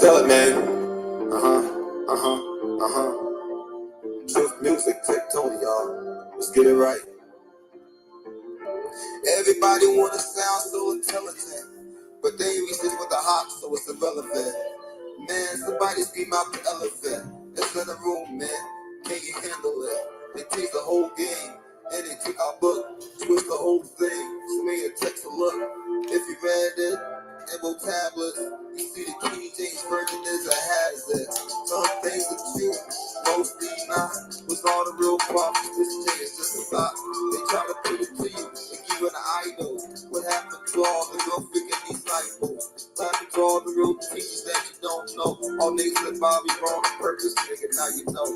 Tell it, man. Truth music, take Tony, y'all. Let's get it right. Everybody wanna sound so intelligent, but they research with the hop, so it's irrelevant. Man, somebody scream out the elephant. It's in the room, man. Can you handle it? They take the whole game, and they take our book, twist the whole thing. So made it takes a look. If you read it, Evo tablets, you see the King James version is a hazard. Some things are true, mostly not. What's all the real problems? This thing is just a thought. They try to put it to you and give you an idol. What happened to all the real freaking disciples? What happened to all the real teachers that you don't know? All niggas that Bobby wrong on purpose, nigga, now you know.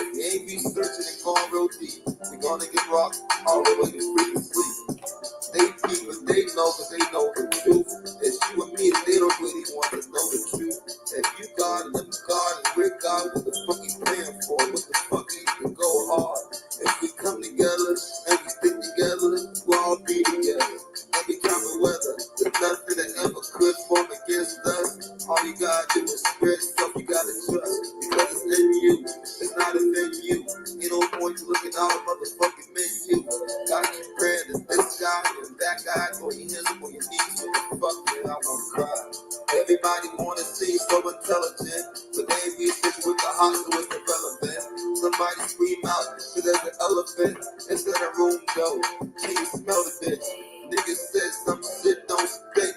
If you ain't researching and going real deep, you're gonna get rocked all the way to freaking sleep. They people, they know, cause they know the truth. It's you and me, they don't really want to know the truth. If you God and them God and we're God, what the fuck you praying for? What the fuck you can go hard? If we come together and we stick together, we'll all be together. Every kind of weather, there's nothing that ever could form against us. All you gotta do is spread stuff, you gotta trust. Because it's in you, it's not in you. Ain't no point to looking out a motherfucking menu. Gotta keep praying that this guy and that guy, or your hands up on your knees, so the fuck man, I wanna cry. Everybody wanna seem so intelligent, but they research with the hot, so it's irrelevant. Somebody scream out, cause there's an elephant inside a room though. Can you smell the bitch? Niggas said some shit don't stink.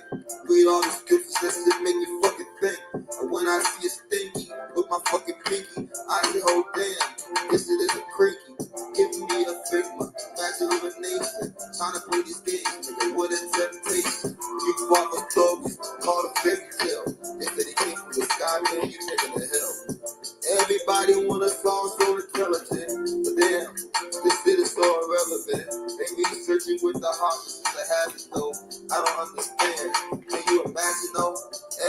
Read all the scriptures, that shit make you fucking think. And when I see a stinky with my fucking pinky, I say, oh damn, this shit isn't creaky. Give me a figma, magic elimination. Trying to play these games, nigga, what a temptation. You walk a stories, call a fairy tale. They said they came from the sky, man, you taking the hell. Everybody wanna sound so intelligent, but damn, this shit is so irrelevant. They researching with the hawkers to have it though. I don't understand. Can you imagine though?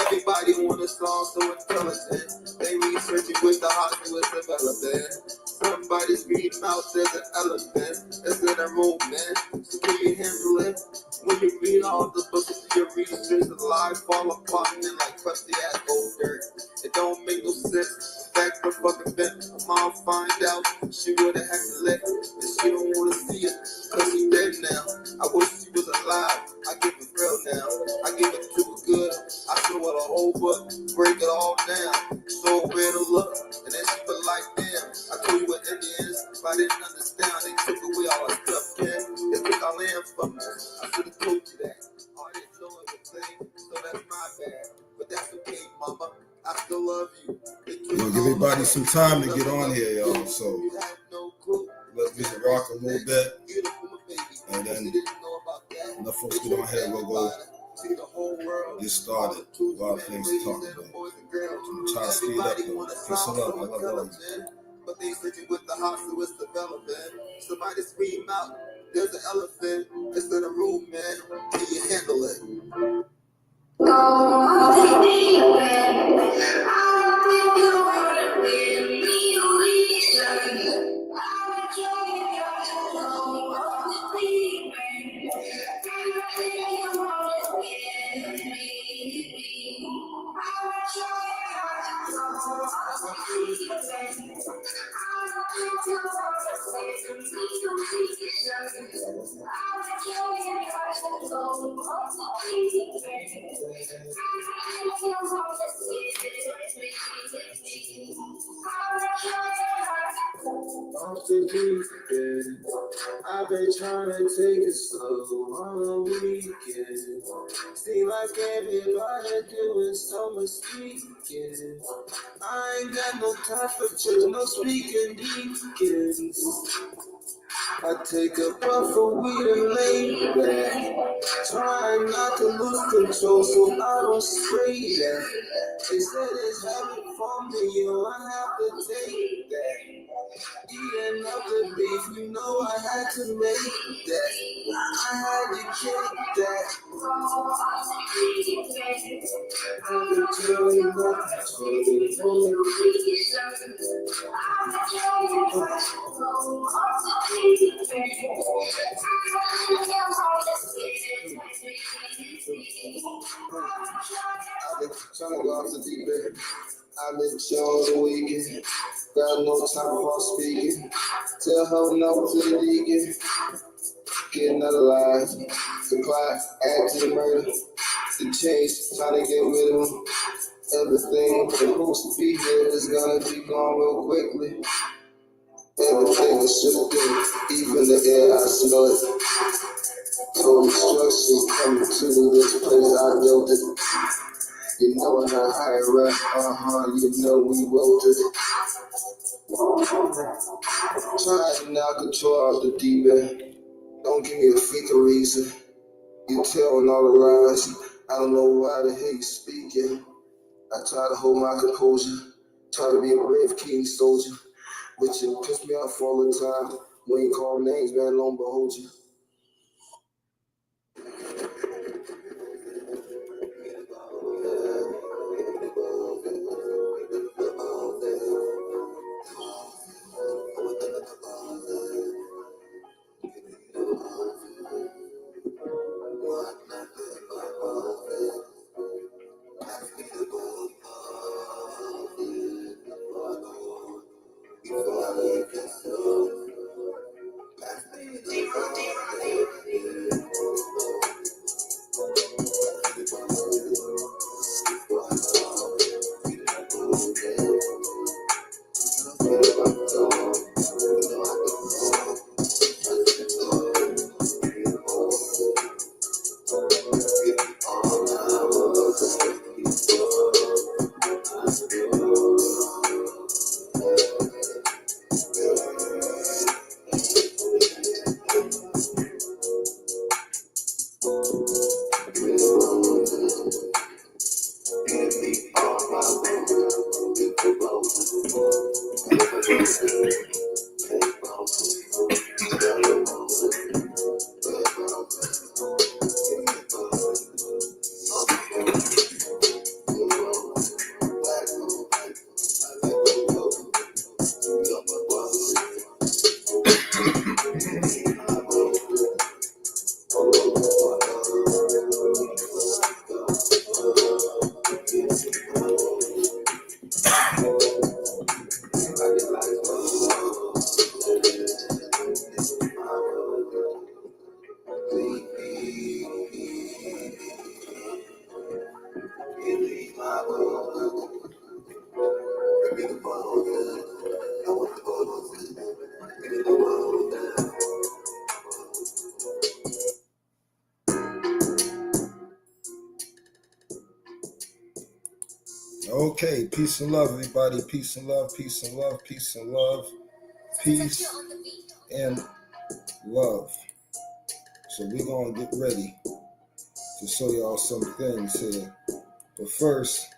Everybody wanna sound so intelligent. They researching with the hawkers, it's irrelevant. Somebody's reading out, there's an elephant. It's in a room, man. So can you handle it? When you read all the books of your research, the lies fall apart and like crusty ass old dirt. It don't make no sense. Back the fucking vent. Mom find out she would've had to let it, and she don't wanna see it, cause she dead now. I wish she was alive. I give it real now. I give it to her good. I show her the whole book, break it all down. So where to look, and then she was like, damn. I told you what Indians, if I didn't understand, they took away all our stuff, man. They took our land from us. I should've told you that. I didn't know everything, so that's my bad. But that's okay, mama. I still love you. Give everybody some time to get on here, y'all. So let's just rock a little bit, and then the folks get on here. We'll go get started. A lot of things to talk about. I'm trying to speed up though. Peace and love. I love you. But they searching with the hot, so it's developing. Somebody scream out, there's an elephant. It's in the room, man. Can you handle it? I've been trying to take it slow on the weekend. Seem like everybody doing so much speaking. I ain't got no time for church, no speaking deacons. I take a puff of weed and lay back, trying not to lose control so I don't spray that. They said it's habit for me, yo, I have to take that. Eating up the beef, you know I had to make that. I had to kick that. I've been telling you what I told you for me. I've been trying to go off the deep end. I've been chilling the weekend. Got no time for speaking. Tell her no to the deacon. Getting out of lies. Supply, add to the murder. The chase, trying to get rid of them. Everything supposed to be here is gonna be gone real quickly. Everything is shifting, even the air, I smell it. Total destruction coming to this place, I built it. You know in a high rep, you know we wrote it. Trying now control the deep end. Don't give me a fecal reason. You telling all the lies. I don't know why the hell you speaking. I try to hold my composure. Try to be a brave king soldier. But you piss me off all the time. When you call names, man, long behold you. Okay, peace and love, everybody. Peace and love, peace and love, peace and love, peace and love. So we're going to get ready to show y'all some things here. But first,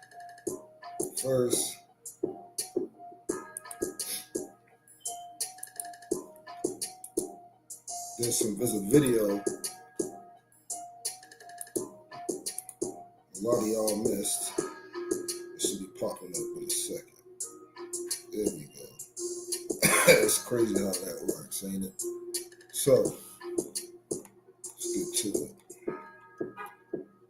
there's a video a lot of y'all missed. It should be popping up in a second. There we go. It's crazy how that works, ain't it? So, let's get to it.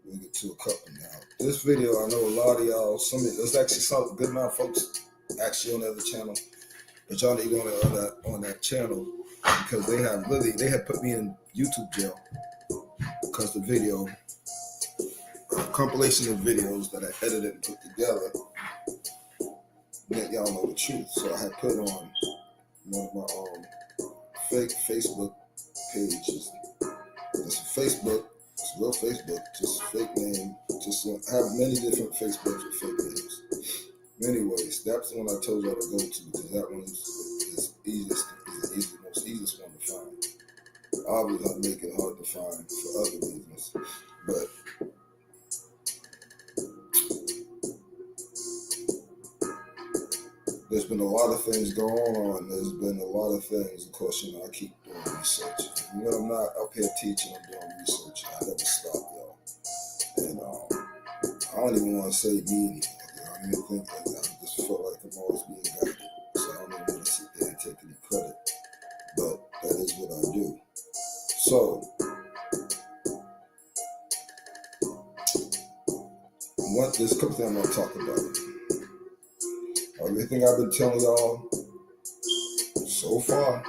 We'll get to a couple now. This video, I know a lot of y'all, there's actually some good amount of folks actually on the other channel, but y'all need to go on that channel because they had put me in YouTube jail because the video, a compilation of videos that I edited and put together, let y'all know the truth. So I had put on one of my fake Facebook pages. It's a Facebook, it's real Facebook, just fake name. Just have many different Facebooks with fake names. Anyways, that's the one I told y'all to go to because that one is the most easiest one to find. Obviously, I make it hard to find for other reasons, but there's been a lot of things going on. There's been a lot of things. Of course, I keep doing research. When I'm not up here teaching, I'm doing research. I never stop, y'all. And I don't even want to say me anymore. I don't even think that. I just feel like I'm always being guided. So I don't even want to sit there and take any credit. But that is what I do. So, there's a couple things I'm gonna talk about. Everything I've been telling y'all so far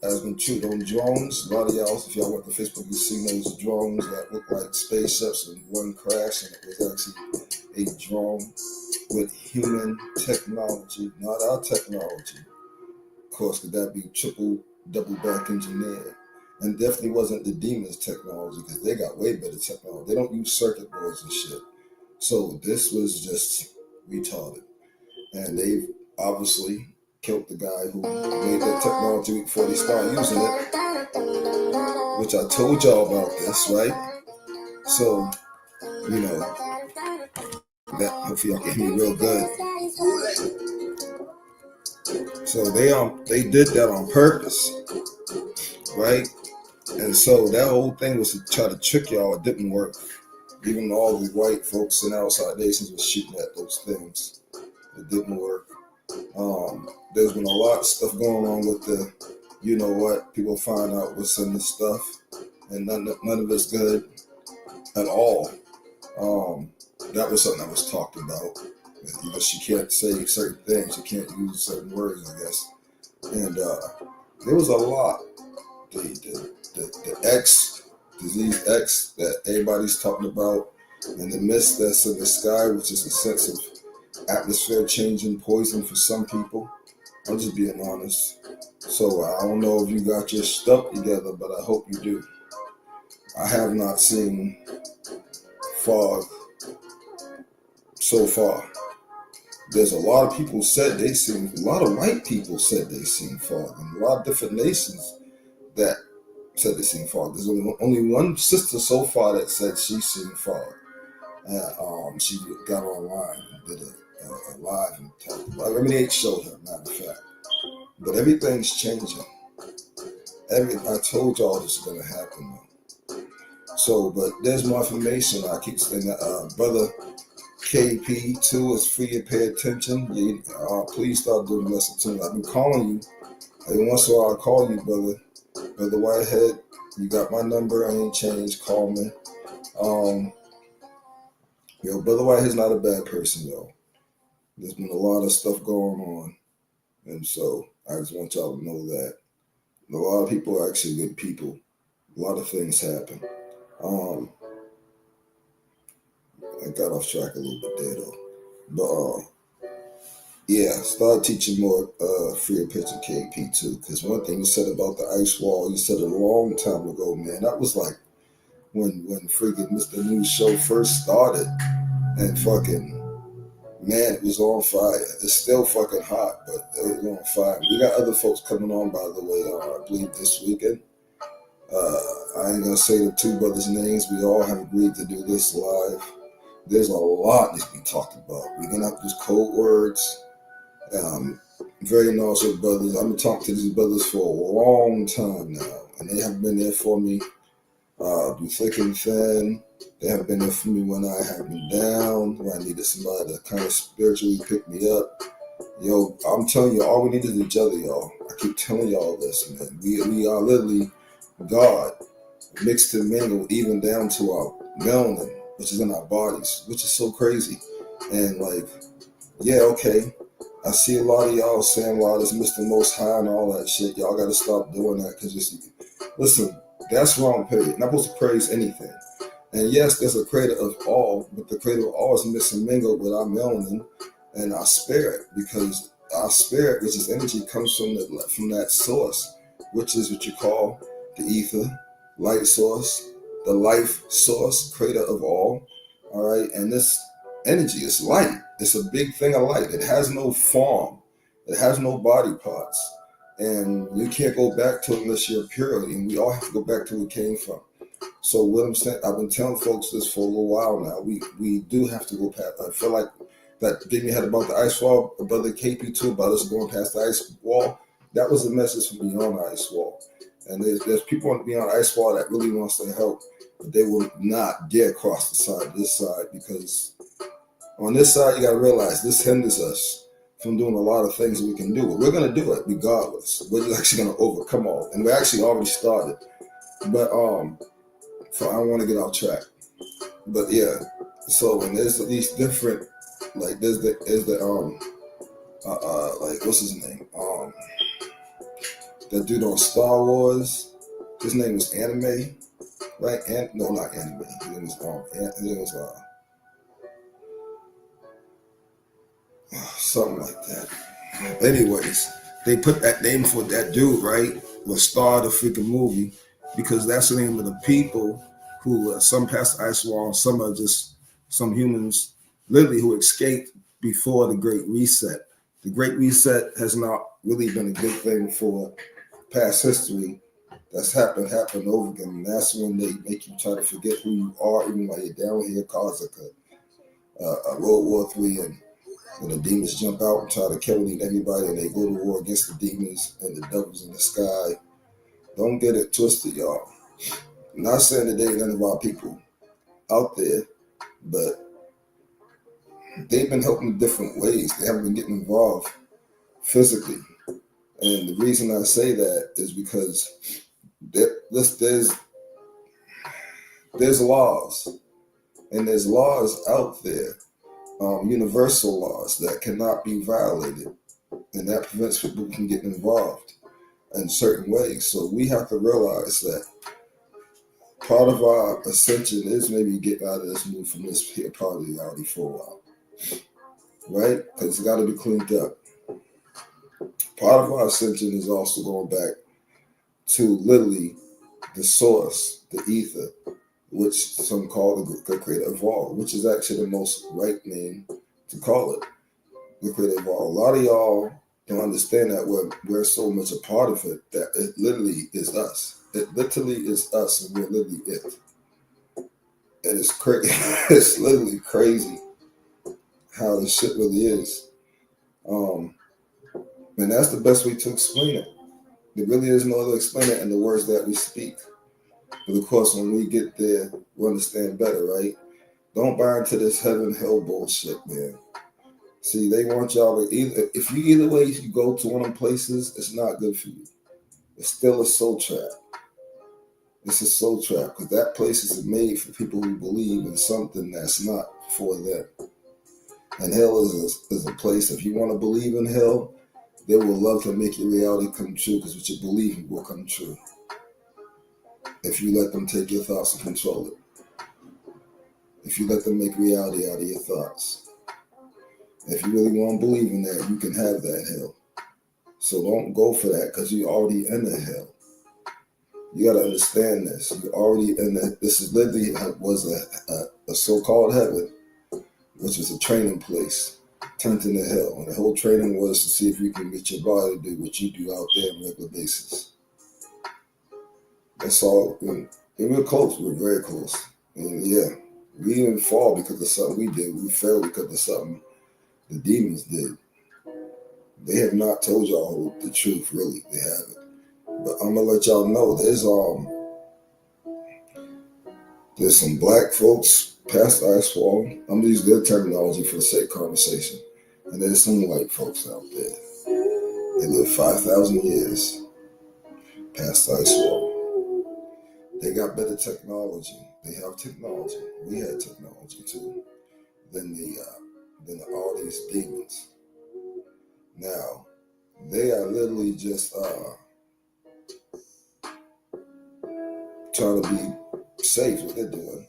has been true. Those drones, a lot of y'all, if y'all went to Facebook, you seen those drones that look like spaceships and one crashed, and it was actually a drone with human technology, not our technology. Of course, could that be double back engineered? And definitely wasn't the demons technology, because they got way better technology. They don't use circuit boards and shit. So this was just retarded. And they've obviously killed the guy who made that technology before they started using it, which I told y'all about this, right? So, you know, that hopefully y'all can hear me real good. So they did that on purpose, right? And so that whole thing was to try to trick y'all. It didn't work. Even all the white folks in outside nations was shooting at those things. It didn't work. There's been a lot of stuff going on with the, you know what, people find out what's in this stuff, and none of it's good at all. That was something that was talked about. You know, she can't say certain things, you can't use certain words, I guess. And there was a lot. The X, disease X that everybody's talking about, and the mist that's in the sky, which is a sense of atmosphere changing poison for some people. I'm just being honest. So I don't know if you got your stuff together, but I hope you do. I have not seen fog so far. There's a lot of people said they seen, a lot of white people said they seen fog, and a lot of different nations that said they seen fog. There's only one sister so far that said she seen fog. She got online and did a live and talked about it. I mean, they showed her, matter of fact. But everything's changing. I told y'all this is going to happen. So, but there's more information. I keep saying that. Brother KP2 is free and pay attention. Please start doing listen to me. I've been calling you. Every once in a while, I call you, Brother Whitehead. You got my number. I ain't changed. Call me. Brother Whitehead's not a bad person, though. There's been a lot of stuff going on. And so I just want y'all to know that. A lot of people are actually good people. A lot of things happen. I got off track a little bit there, though. But, start teaching more free and pitching KP too. Because one thing you said about the ice wall, you said it a long time ago, man. That was like when freaking Mr. News Show first started. And fucking, man, it was on fire. It's still fucking hot, but it was on fire. We got other folks coming on, by the way, I believe this weekend. I ain't gonna say the two brothers' names. We all have agreed to do this live. There's a lot to be talked about. We're gonna have to use code words. Very knowledgeable brothers. I've been talking to these brothers for a long time now, and they have been there for me through thick and thin. They have been there for me when I have been down, when I needed somebody to kind of spiritually pick me up. Yo, I'm telling you, all we need is each other, y'all. I keep telling y'all this, man. We are literally God, mixed and mingled, even down to our melanin, which is in our bodies, which is so crazy. And like, yeah, okay. I see a lot of y'all saying, wow, this Mr. Most High and all that shit. Y'all got to stop doing that, because listen, that's wrong, period. You're not supposed to praise anything. And yes, there's a creator of all, but the creator of all is mixed and mingled with our melanin and our spirit, because our spirit, which is energy, comes from that source, which is what you call the ether, light source, the life source, creator of all right? And this energy is light. It's a big thing of light. It has no form. It has no body parts. And you can't go back to it unless you're purity. And we all have to go back to where we came from. So what I'm saying, I've been telling folks this for a little while now. We do have to go past. I feel like that thing you had about the ice wall, Brother KP2, about us going past the ice wall, that was a message from beyond the ice wall. And there's people beyond the ice wall that really wants to help, but they will not dare cross the side, this side, because on this side, you got to realize this hinders us from doing a lot of things that we can do. But we're going to do it regardless. We're actually going to overcome all. And we actually already started. But so I don't want to get off track. But yeah, So and there's these different, like there's the like what's his name? That dude on Star Wars. His name was Anime, right? And no, not Anime. His name was something like that. Anyways, they put that name for that dude, right? Was Star the freaking movie, because that's the name of the people who some passed the ice wall, some are just some humans, literally who escaped before the Great Reset. The Great Reset has not really been a good thing for past history. That's happened over again, and that's when they make you try to forget who you are, even while you're down here, cause like a World War III, and when the demons jump out and try to kill everybody, and they go to war against the demons and the devils in the sky. Don't get it twisted, y'all. I'm not saying that there ain't none of our people out there, but they've been helping in different ways. They haven't been getting involved physically. And the reason I say that is because there's laws, and there's laws out there, universal laws that cannot be violated, and that prevents people from getting involved in certain ways. So we have to realize that part of our ascension is maybe getting out of this mood from this here part of reality for a while, right? Because it's got to be cleaned up. Part of our ascension is also going back to literally the source, the ether, which some call the creator of all, which is actually the most right name to call it, the creator of all. A lot of y'all don't understand that we're so much a part of it that it literally is us. It literally is us, and we're literally it. And it's crazy. It's literally crazy how this shit really is. And that's the best way to explain it. There really is no other explain it in the words that we speak. But of course, when we get there, we understand better, right? Don't buy into this heaven hell bullshit, man. See, they want y'all to either way you go to one of them places, it's not good for you. It's still a soul trap. It's a soul trap because that place is made for people who believe in something that's not for them. And hell is a place, if you want to believe in hell, they will love to make your reality come true, because what you believe in will come true. If you let them take your thoughts and control it. If you let them make reality out of your thoughts. If you really want to believe in that, you can have that hell. So don't go for that, because you're already in the hell. You got to understand this. You're already in the, this is literally was a so-called heaven, which was a training place, turned into hell. And the whole training was to see if you can get your body to do what you do out there on a regular basis. That's all. And we're close. We're very close. And yeah, we didn't fall because of something we did. We fell because of something the demons did. They have not told y'all the truth, really. They haven't. But I'm gonna let y'all know there's some black folks past the ice wall. I'm gonna use their terminology for the sake of conversation. And there's some white folks out there. They live 5,000 years past the ice wall. They got better technology. They have technology. We had technology too. Than all these demons. Now, they are literally just trying to be safe what they're doing.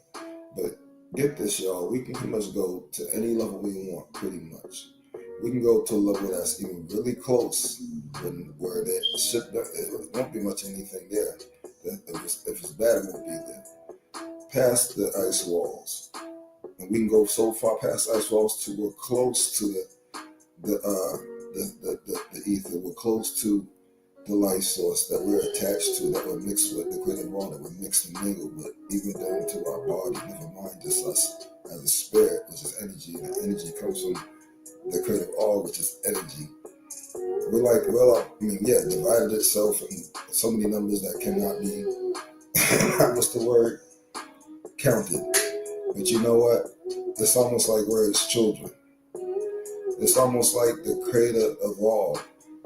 But get this, y'all, we can pretty much go to any level we want, pretty much. We can go to a level that's even really close, where there won't be much anything there. If it's bad, it won't be there. Past the ice walls. And we can go so far past ice walls to we're close to the ether. We're close to the life source that we're attached to, that we're mixed with, the creative law that we're mixed and mingled with, even down to our body. Never mind just us as a spirit, which is energy, and the energy comes from the creative all, which is energy. We're like, divided itself in so many numbers that cannot be, what's the word? Counted. But you know what? It's almost like we're its children. It's almost like the creator of all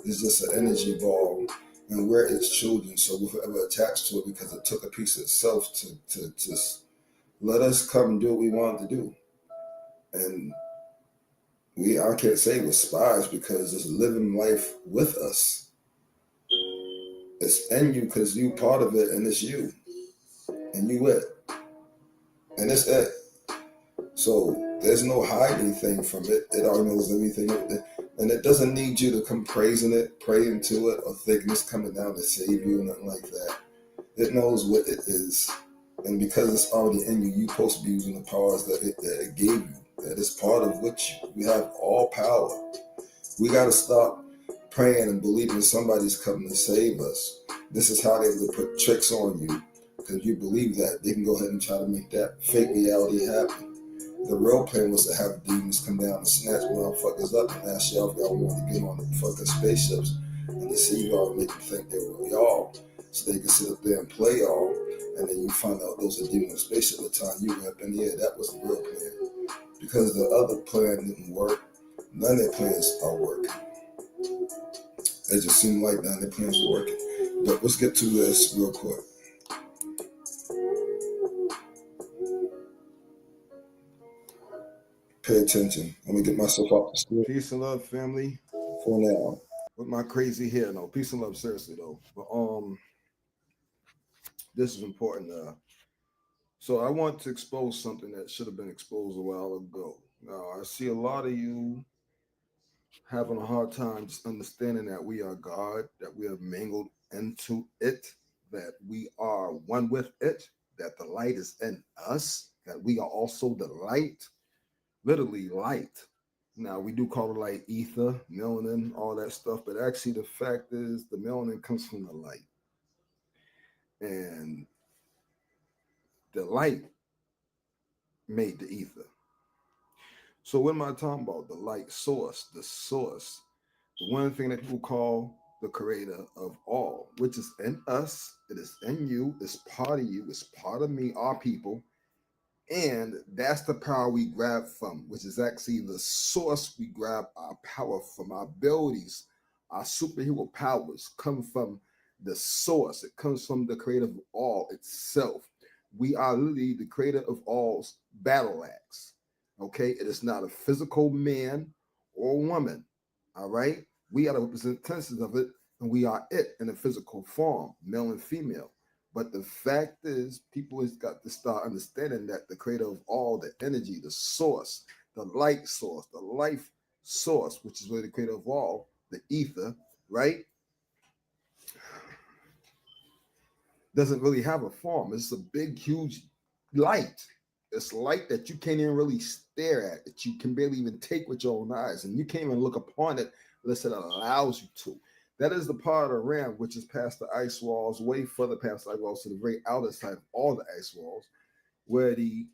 is just an energy ball, and we're its children. So we're forever attached to it because it took a piece of itself to let us come and do what we wanted to do. And I can't say we're spies because it's living life with us. It's in you because you part of it, and it's you. And you it. And it's it. So there's no hiding thing from it. It already knows everything. And it doesn't need you to come praising it, praying to it, or thinking it's coming down to save you, or nothing like that. It knows what it is. And because it's already in you, you're supposed to be using the powers that it gave you. That is part of which you have all power. We got to stop praying and believing somebody's coming to save us. This is how they will put tricks on you. Because you believe that, they can go ahead and try to make that fake reality happen. The real plan was to have demons come down and snatch motherfuckers up and ask y'all if y'all want to get on the fucking spaceships and deceive y'all and make them think they were y'all. So they can sit up there and play y'all, and then you find out those are demons spaceship at the time you were up in the air. That was the real plan. Because the other plan didn't work, none of their plans are working. It just seemed like none of their plans were working. But let's get to this real quick. Pay attention. Let me get myself off the screen. Peace and love, family. For now. With my crazy hair, no. Peace and love, seriously though. But this is important. So I want to expose something that should have been exposed a while ago. Now I see a lot of you having a hard time just understanding that we are God, that we have mingled into it, that we are one with it, that the light is in us, that we are also the light, literally light. Now we do call it like ether, melanin, all that stuff, but actually the fact is the melanin comes from the light. And the light made the ether. So what am I talking about? The light source, the one thing that people call the creator of all, which is in us, it is in you, it's part of you, it's part of me, our people. And that's the power we grab from, which is actually the source we grab our power from. Our abilities, our superhero powers come from the source. It comes from the creator of all itself. We are literally the creator of all's battle axe. Okay, it is not a physical man or woman. All right, we are the representations of it, and we are it in a physical form, male and female. But the fact is, people has got to start understanding that the creator of all, the energy, the source, the light source, the life source, which is really the creator of all, the ether, right? Doesn't really have a form. It's a big, huge light. It's light that you can't even really stare at, that you can barely even take with your own eyes, and you can't even look upon it unless it allows you to. That is the part of the ram which is past the ice walls, way further past the ice walls, to the very outer side of all the ice walls, where the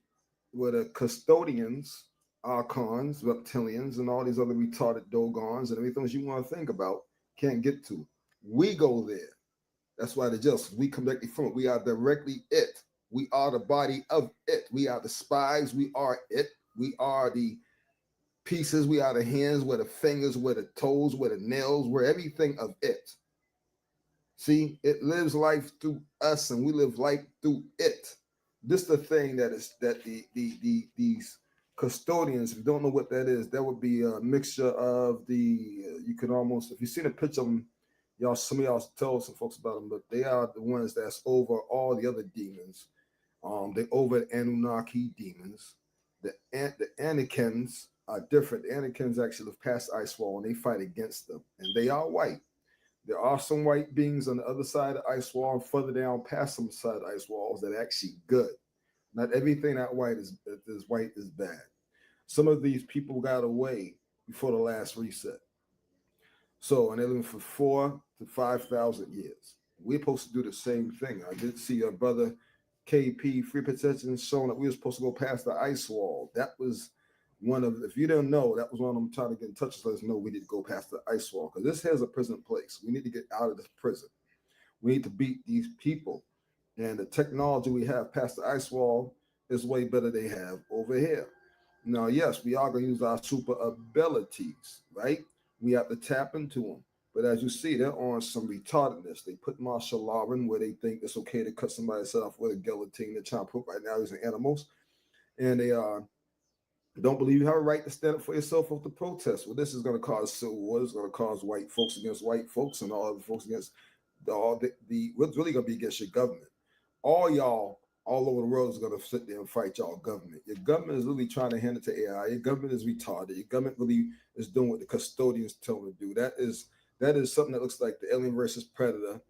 custodians, archons, reptilians, and all these other retarded dogons and everything you want to think about can't get to. We go there. That's why the just we come directly from it. We are directly it. We are the body of it. We are the spies. We are it. We are the pieces. We are the hands, we're the fingers, we're the toes, we're the nails, we're everything of it. See, it lives life through us, and we live life through it. This is the thing that is that these custodians, if you don't know what that is, that would be a mixture of you could almost, if you seen a picture of them, some of y'all tell some folks about them, but they are the ones that's over all the other demons. They over the Anunnaki demons. The Anakins are different. The Anakins actually live past the ice wall, and they fight against them. And they are white. There are some white beings on the other side of the ice wall, and further down past some side of the ice walls that are actually good. Not everything that white is bad. Some of these people got away before the last reset. So, and they're living for 4,000 to 5,000 years. We're supposed to do the same thing. I did see your brother KP Free Protection showing that we were supposed to go past the ice wall. That was one of, if you didn't know, that was one of them trying to get in touch with us. Know we need to go past the ice wall, because this here's a prison place. We need to get out of this prison. We need to beat these people. And the technology we have past the ice wall is way better they have over here. Now, yes, we are going to use our super abilities, right? We have to tap into them. But as you see, they're on some retardedness. They put martial law in where they think it's okay to cut somebody's head off with a guillotine. They're trying to put right now these are animals. And they are Don't believe you have a right to stand up for yourself with the protest. Well, this is going to cause civil war. It's going to cause white folks against white folks and all other folks against all the what's really going to be against your government. All y'all all over the world is going to sit there and fight y'all government. Your government is really trying to hand it to AI. Your government is retarded. Your government really is doing what the custodians tell them to do. That is something that looks like the Alien versus Predator.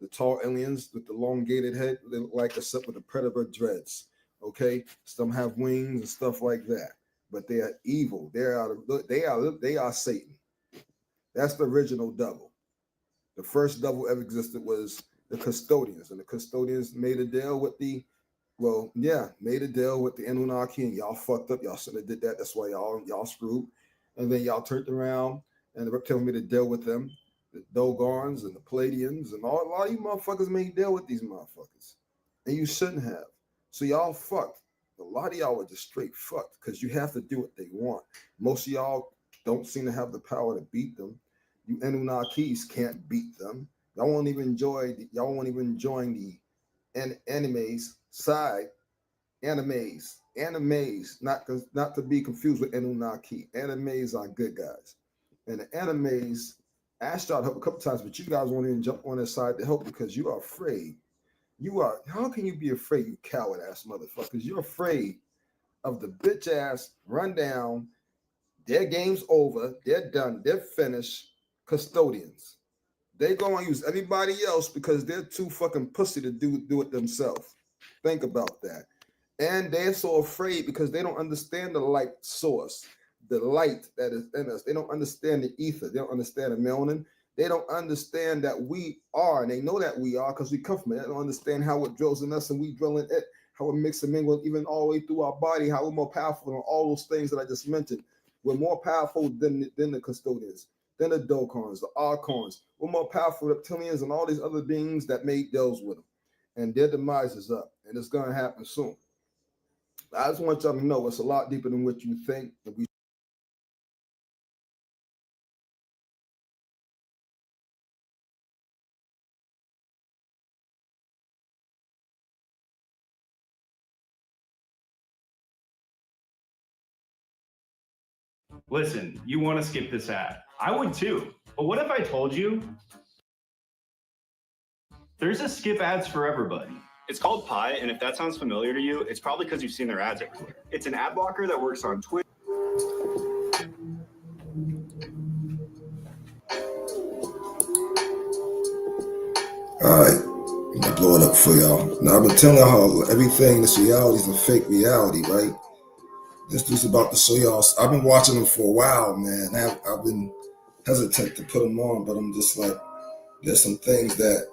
The tall aliens with the elongated head, they look like except with the predator dreads. Okay, some have wings and stuff like that, but they are evil. They are Satan. That's the original devil. The first devil ever existed was the custodians, and the custodians made a deal with made a deal with the Anunnaki, and y'all fucked up. Y'all shouldn't have did that. That's why y'all screwed. And then y'all turned around and the reptilians made a deal with them. The Dogons and the Palladians and a lot of you motherfuckers made a deal with these motherfuckers. And you shouldn't have. So y'all fucked. A lot of y'all were just straight fucked because you have to do what they want. Most of y'all don't seem to have the power to beat them. You Anunnakis can't beat them. Y'all won't even join the animes side. Animes, not to be confused with Anunnaki. Animes are good guys. And the animes asked y'all to help a couple times, but you guys won't even jump on their side to help because you are afraid. How can you be afraid, you coward ass motherfuckers? You're afraid of the bitch ass rundown, their game's over, they're done, they're finished custodians. They go and use everybody else because they're too fucking pussy to do it themselves. Think about that. And they're so afraid because they don't understand the light source, the light that is in us. They don't understand the ether. They don't understand the melanin. They don't understand that we are, and they know that we are because we come from it. They don't understand how it drills in us and we drill in it, how it mixes and mingles even all the way through our body, how we're more powerful than all those things that I just mentioned. We're more powerful than the custodians, than the Dokons, the Archons. We're more powerful than reptilians and all these other beings that made deals with them. And their demise is up, and it's going to happen soon. I just want y'all to know it's a lot deeper than what you think. Listen, you want to skip this ad. I would too. But what if I told you there's a skip ads for everybody? It's called Pi, and if that sounds familiar to you, it's probably because you've seen their ads everywhere. It's an ad blocker that works on Twitch. All right, I'm gonna blow it up for y'all. Now I've been telling y'all how everything in this reality is a fake reality, right? This dude's about to show y'all. I've been watching them for a while, man. I've been hesitant to put them on, but I'm just like, there's some things that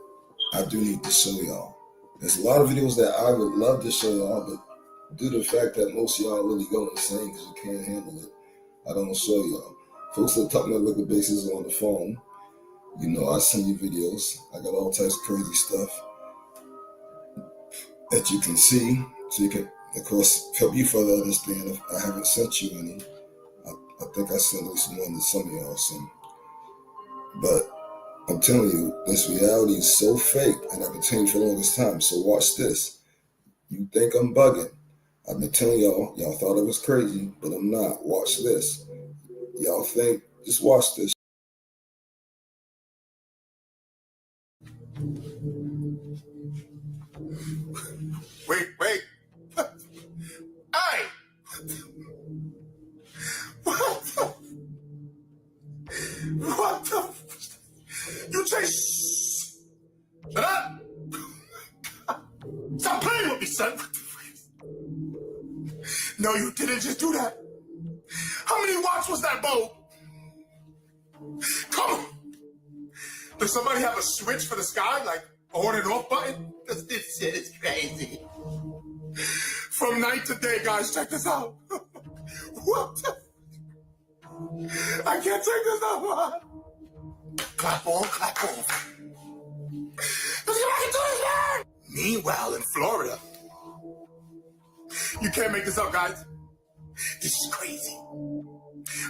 I do need to show y'all. There's a lot of videos that I would love to show y'all, but due to the fact that most of y'all really go insane because you can't handle it, I don't show y'all. Folks that talk on a regular basis on the phone, you know, I send you videos. I got all types of crazy stuff that you can see, so you can, of course, help you further understand. If I haven't sent you any, I think I sent at least one to some of y'all some. But I'm telling you, this reality is so fake, and I've been telling you for the longest time. So watch this. You think I'm bugging? I've been telling y'all thought it was crazy, but I'm not. Watch this. Y'all think, just watch this. Wait. Hey! What the? You chase. Shut up! Stop playing with me, son. No, you didn't just do that. How many watts was that bulb? Come on. Does somebody have a switch for the sky, like on and off button? Because this shit is crazy. From night to day, guys, check this out. What the? I can't take this out. Clap on, clap off. Let's get back into this, man! Meanwhile, in Florida, you can't make this up, guys. This is crazy.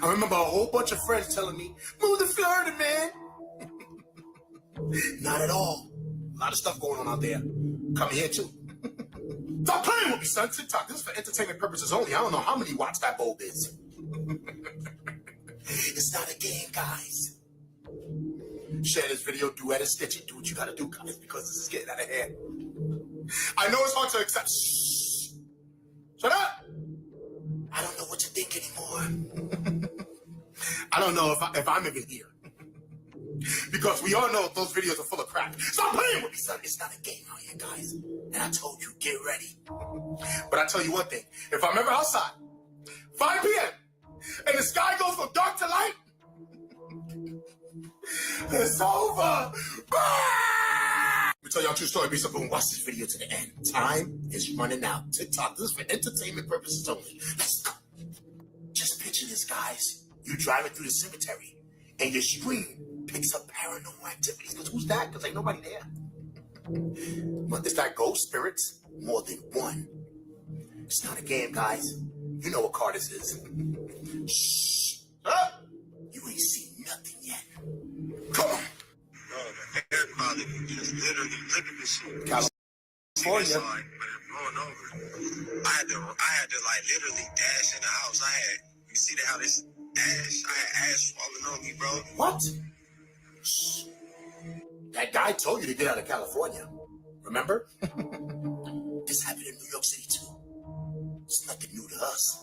I remember a whole bunch of friends telling me, move to Florida, man. Not at all. A lot of stuff going on out there. Come here, too. Stop playing with me, son. TikTok, this is for entertainment purposes only. I don't know how many watts that bulb is. It's not a game, guys. Share this video, duet it, stitch it, do what you gotta do, guys, because this is getting out of hand. I know it's hard to accept. Shh. Shut up! I don't know what to think anymore. I don't know if I'm even here. Because we all know those videos are full of crap. Stop playing with me, son. It's not a game out here, guys. And I told you, get ready. But I tell you one thing. If I'm ever outside, 5 p.m., and the sky goes from dark to light, it's over. Let me tell y'all a true story. Be so boom. Watch this video to the end. Time is running out. TikTok, this is for entertainment purposes only. Let's go. Just picture this, guys. You driving through the cemetery, and your screen picks up paranormal activities. Because who's that? Because ain't nobody there. But is that ghost spirits? More than one. It's not a game, guys. You know what car this is. Shh. Huh? You ain't seen nothing yet. Come on. Bro, the air quality just literally, look at this shit. California. Going over. I had to like literally dash in the house. You see how this ash? I had ash falling on me, bro. What? Shh. That guy told you to get out of California. Remember? This happened in New York City too. It's nothing new to us.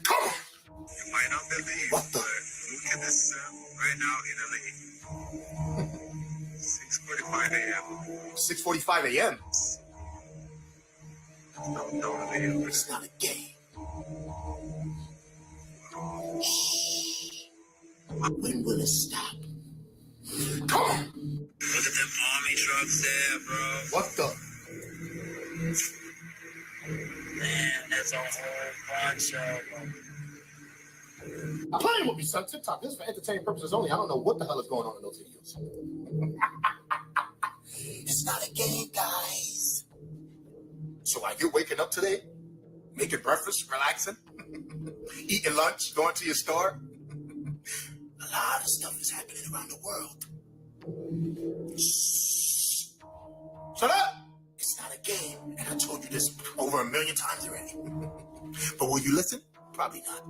Come on. You might not believe, What the? but look at this right now in LA. 6:45 a.m. 6:45 a.m. No video. It's not a game. Shh. When will it stop? Come on. Look at them army trucks there, bro. What the? Man, that's a whole bunch of them. I'm playing with me, son. TikTok, this is for entertainment purposes only. I don't know what the hell is going on in those videos. It's not a game, guys. So while you're waking up today, making breakfast, relaxing, eating lunch, going to your store, a lot of stuff is happening around the world. Shh. Shut up! It's not a game, and I told you this over 1 million times already. But will you listen? Probably not.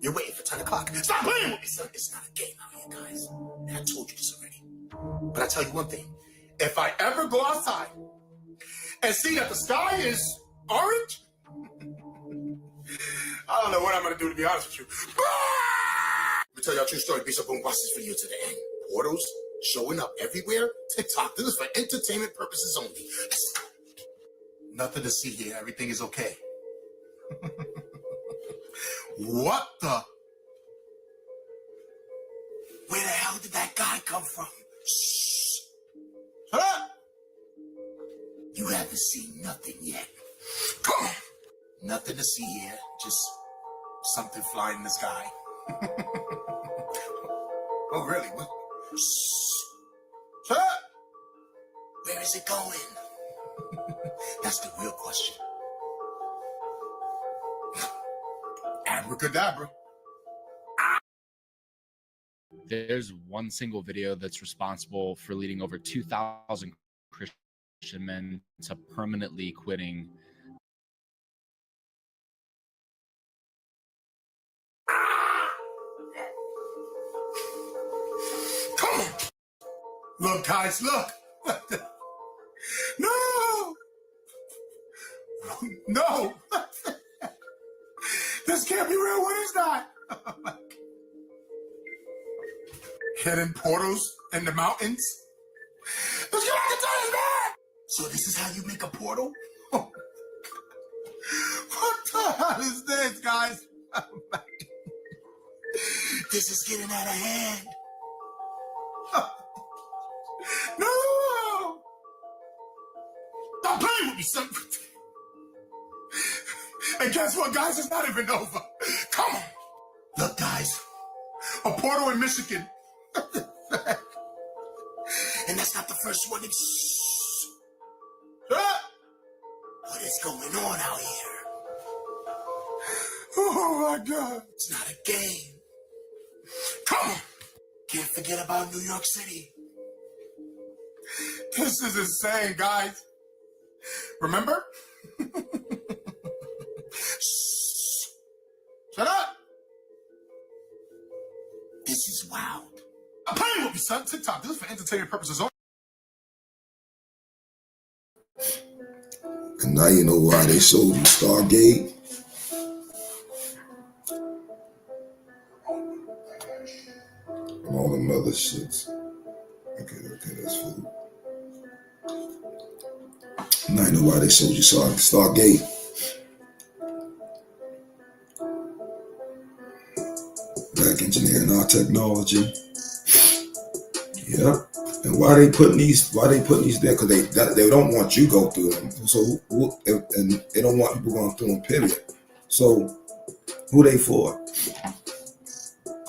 You're waiting for 10 o'clock. Stop playing with me, son. It's not a game out here, guys. And I told you this already. But I tell you one thing. If I ever go outside and see that the sky is orange, I don't know what I'm going to do, to be honest with you. Let me tell y'all a true story. Be so boom. Watch this video to the end. Portals showing up everywhere. TikTok. This is for entertainment purposes only. Let's go. Nothing to see here. Everything is okay. What the? Where the hell did that guy come from? Shh. Shut up. You haven't seen nothing yet. Come on. Nothing to see here. Just something flying in the sky. Oh, really? What? Shh. Shut up. Where is it going? That's the real question. Abracadabra. There's one single video that's responsible for leading over 2,000 Christian men to permanently quitting. Come on. Look, guys, look. No. No. This can't be real. What is that? Hidden portals in the mountains. Let's get back to Times, man. So this is how you make a portal? What the hell is this, guys? This is getting out of hand. No! Stop playing with me, son. And guess what, guys? It's not even over. Come on. Look, guys. A portal in Michigan. And that's not the first one. What is going on out here? Oh, my God. It's not a game. Come on. Can't forget about New York City. This is insane, guys. Remember? Shh. Shut up. This is wild. I'm playing with me, son. TikTok. This is for entertainment purposes only. And now you know why they showed you Stargate. And all them other shits. Okay, that's food. Now you know why they showed you Stargate. Back engineering our technology. Yeah. And why they putting these there? Because they don't want you go through them. So and they don't want people going through them, period. So who they for?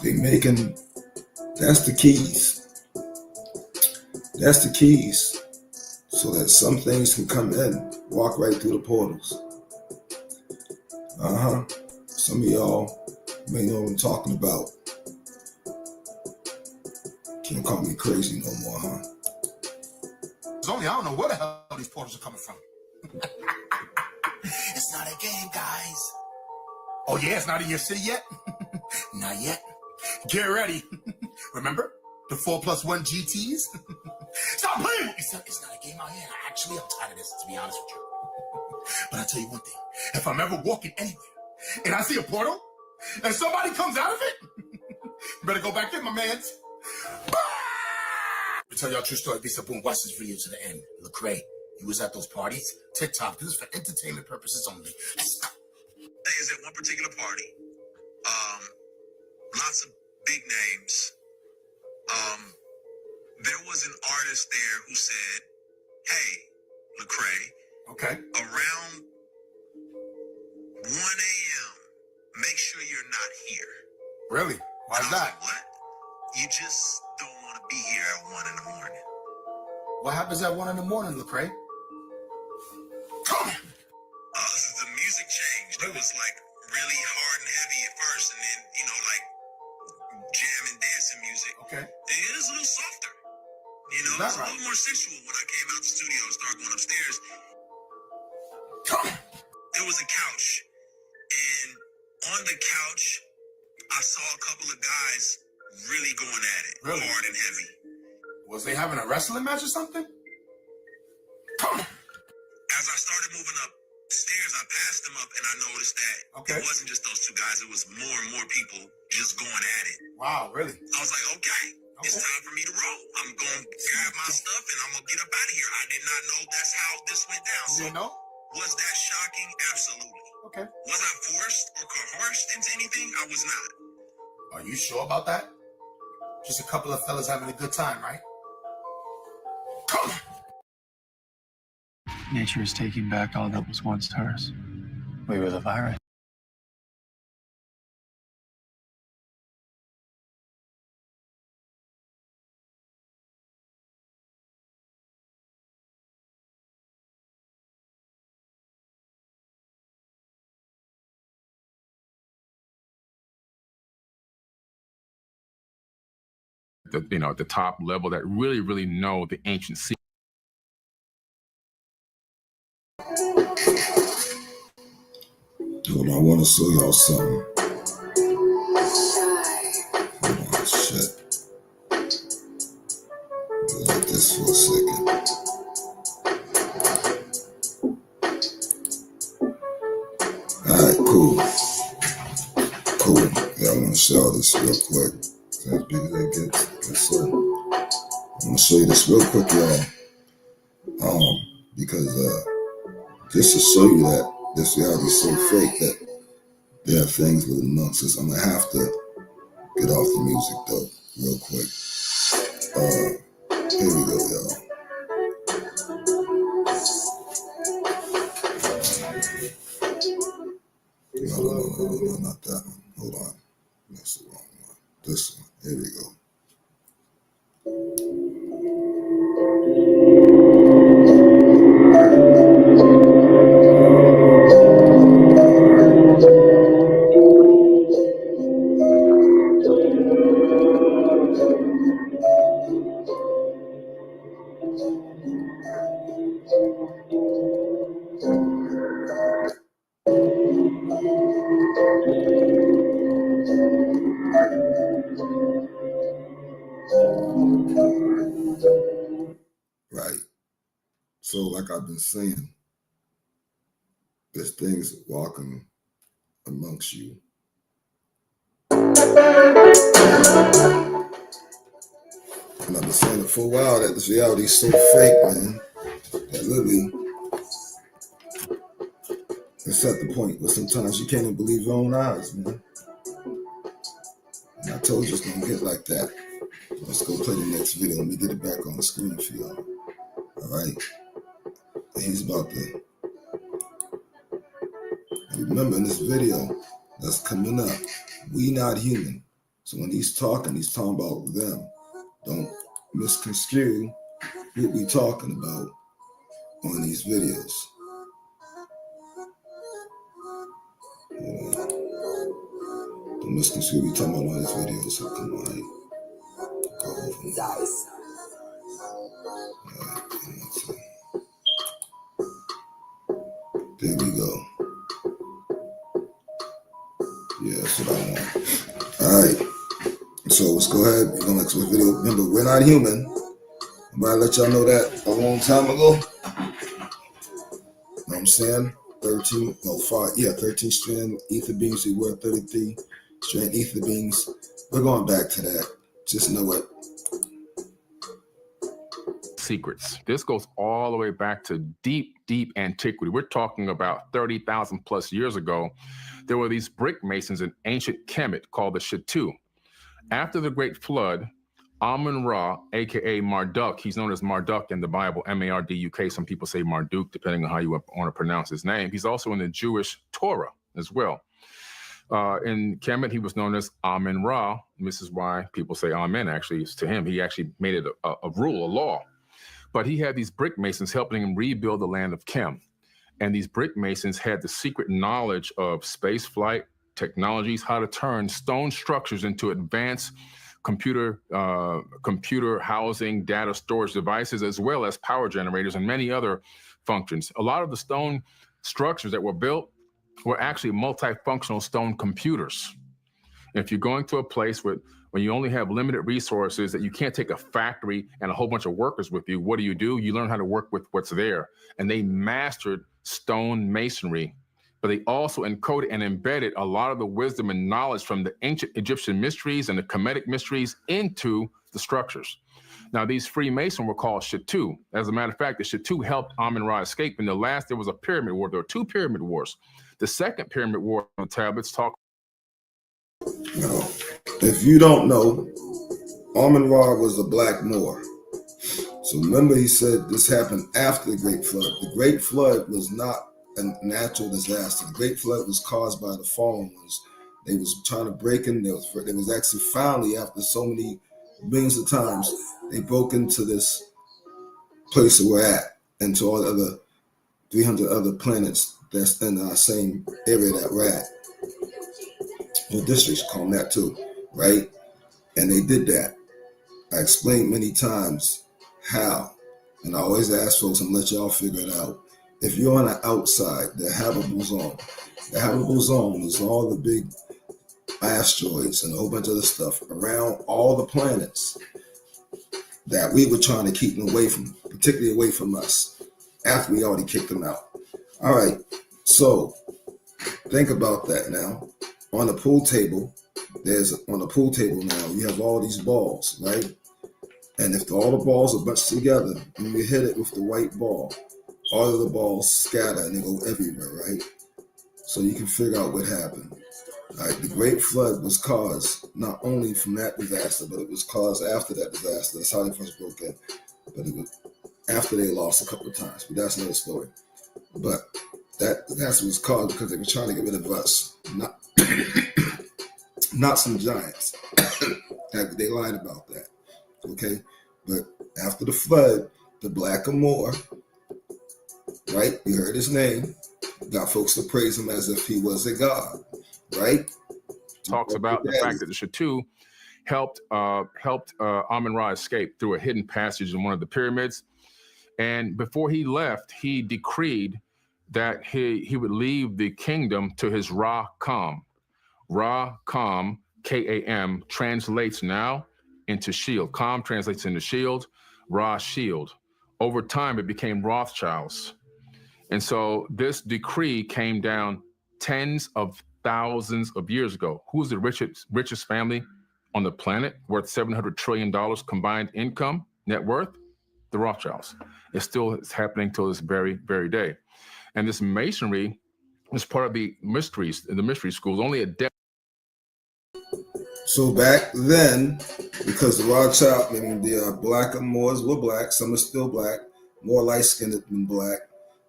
They making, that's the keys. That's the keys. So that some things can come in, walk right through the portals. Some of y'all may know what I'm talking about. Can't call me crazy no more, huh? It's only, I don't know where the hell these portals are coming from. It's not a game, guys. Oh yeah, it's not in your city yet? Not yet. Get ready. Remember? The 4+1 GTs? Stop playing with me, son. It's not a game out here. Actually, I'm tired of this, to be honest with you. But I'll tell you one thing. If I'm ever walking anywhere and I see a portal and somebody comes out of it, better go back in, my mans. Let me tell y'all a true story. Bisa Boom, watch this video to the end. Lecrae, you was at those parties? TikTok, this is for entertainment purposes only. Let's go. Is at one particular party, lots of big names. There was an artist there who said, "Hey, Lecrae, Okay. around 1 a.m., make sure you're not here." Really? Why's And I was that? like, what? You just don't want to be here at 1 in the morning. What happens at 1 in the morning, Lecrae? Come on. The music changed. It was like really hard and heavy at first, and then, like jam and dancing music. Okay. Then it was a little softer. It was That's a right. little more sensual when I came out the studio and started going upstairs. Come on. There was a couch, and on the couch, I saw a couple of guys really going at it, Really? hard and heavy. Was they having a wrestling match or something? Come on. As I started moving up stairs, I passed them up, and I noticed that Okay. it wasn't just those two guys. It was more and more people just going at it. Wow, really? I was like, okay, it's time for me to roll. I'm going to grab my stuff, and I'm going to get up out of here. I did not know that's how this went down. You So didn't know? was that shocking? Absolutely. Okay. Was I forced or coerced into anything? I was not. Are you sure about that? Just a couple of fellas having a good time, right? Come on. Nature is taking back all that was once hers. We were the virus. At the top level that really know the ancient secrets. Hold on, I want to show y'all something. Hold on, shit. Let this for a second. Alright, cool. Yeah, I want to show this real quick. As big as I get. So, I'm going to show you this real quick, y'all. Because just to show you that this reality is so fake that there are things with nonsense. I'm going to have to get off the music, though, real quick. Here we go, y'all. No, not that one. Hold on. That's the wrong one. This one. Here we go. So, like I've been saying, there's things walking amongst you. And I've been saying it for a while that this reality is so fake, man, that literally it's at the point where sometimes you can't even believe your own eyes, man. And I told you it's gonna get like that. Let's go play the next video. Let me get it back on the screen for y'all. All right. And he's about to remember in this video that's coming up, we not human. So when he's talking about them. Don't misconstrue what we talking about on these videos. Don't misconstrue what we talking about on these videos. So come on, right? Go over them. There we go. Yeah, that's what I want. All right. So let's go ahead. We're gonna next video. Remember, we're not human. I'm about to let y'all know that a long time ago. You know what I'm saying? 13 strand ether beams. We were 33 strand ether beams. We're going back to that. Just know it. Secrets. This goes all the way back to deep antiquity. We're talking about 30,000 plus years ago. There were these brick masons in ancient Kemet called the Shattu. After the Great Flood, Amun-Ra, aka Marduk, he's known as Marduk in the Bible, M-A-R-D-U-K. Some people say Marduk, depending on how you want to pronounce his name. He's also in the Jewish Torah as well. In Kemet, he was known as Amun-Ra. This is why people say Amen, actually, it's to him. He actually made it a rule, a law. But he had these brick masons helping him rebuild the land of Kem. And these brick masons had the secret knowledge of space flight, technologies, how to turn stone structures into advanced computer housing, data storage devices, as well as power generators and many other functions. A lot of the stone structures that were built were actually multifunctional stone computers. And if you're going to a place when you only have limited resources, that you can't take a factory and a whole bunch of workers with you, what do? You learn how to work with what's there. And they mastered stone masonry, but they also encoded and embedded a lot of the wisdom and knowledge from the ancient Egyptian mysteries and the Kemetic mysteries into the structures. Now, these Freemasons were called Shattu. As a matter of fact, the Shattu helped Amun-Ra escape. In the last, there was a pyramid war. There were 2 pyramid wars. The second pyramid war on the tablets talk. Now, if you don't know, Amun-Ra was a black Moor. So remember, he said this happened after the Great Flood. The Great Flood was not a natural disaster. The Great Flood was caused by the fallen ones. They was trying to break in. There was actually finally, after so many millions of times, they broke into this place that we're at, and to all the other 300 other planets that's in our same area that we're at. Well, districts call them that too, right? And they did that. I explained many times how, and I always ask folks and let y'all figure it out. If you're on the outside, the habitable zone is all the big asteroids and a whole bunch of other stuff around all the planets that we were trying to keep them away from, particularly away from us, after we already kicked them out. All right, so think about that now. On the pool table, now, you have all these balls, right? And if all the balls are bunched together and you hit it with the white ball, all of the balls scatter and they go everywhere, right? So you can figure out what happened. All right, the Great Flood was caused not only from that disaster, but it was caused after that disaster. That's how they first broke in. But it was after they lost a couple of times. But that's another story. But that disaster was caused because they were trying to get rid of us, not some giants. They lied about that. Okay, but after the flood, the Black Moor, right? You heard his name. Got folks to praise him as if he was a god, right? Talks about the fact that the Shattu helped Amun-Ra escape through a hidden passage in one of the pyramids. And before he left, he decreed that he would leave the kingdom to his Ra-Kam. Ra-Kam, K-A-M, translates now into shield. Kam translates into shield, Ra, shield. Over time, it became Rothschilds. And so this decree came down tens of thousands of years ago. Who's the richest family on the planet, worth $700 trillion combined income, net worth? The Rothschilds. It still is happening till this very, very day. And this masonry is part of the mysteries in the mystery schools. Only a So back then, because the Rothschild, I mean, the black Moors were black, some are still black, more light-skinned than black,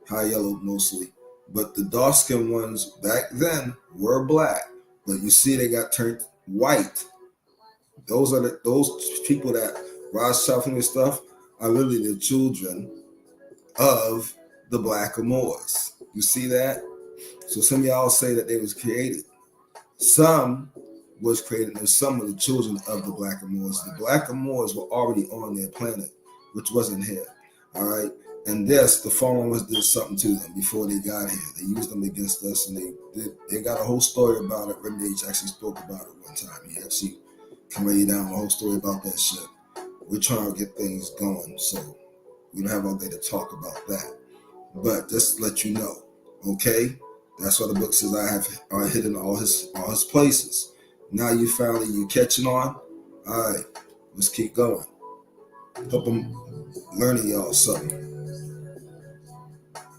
high yellow mostly. But the dark-skinned ones back then were black. But you see they got turned white. Those people that Rothschild and stuff are literally the children of the black Moors. You see that? So some of y'all say that they was created. Some was created, and some of the children of the black Moors. The black Moors were already on their planet, which wasn't here. All right. And this, the fallen ones did something to them before they got here. They used them against us, and they got a whole story about it. Remy H actually spoke about it one time. He actually can lay down a whole story about that shit. We're trying to get things going, so we don't have all day to talk about that. But just to let you know, okay? That's why the book says I have hidden all his places. Now you catching on. All right, let's keep going. Hope I'm learning y'all something.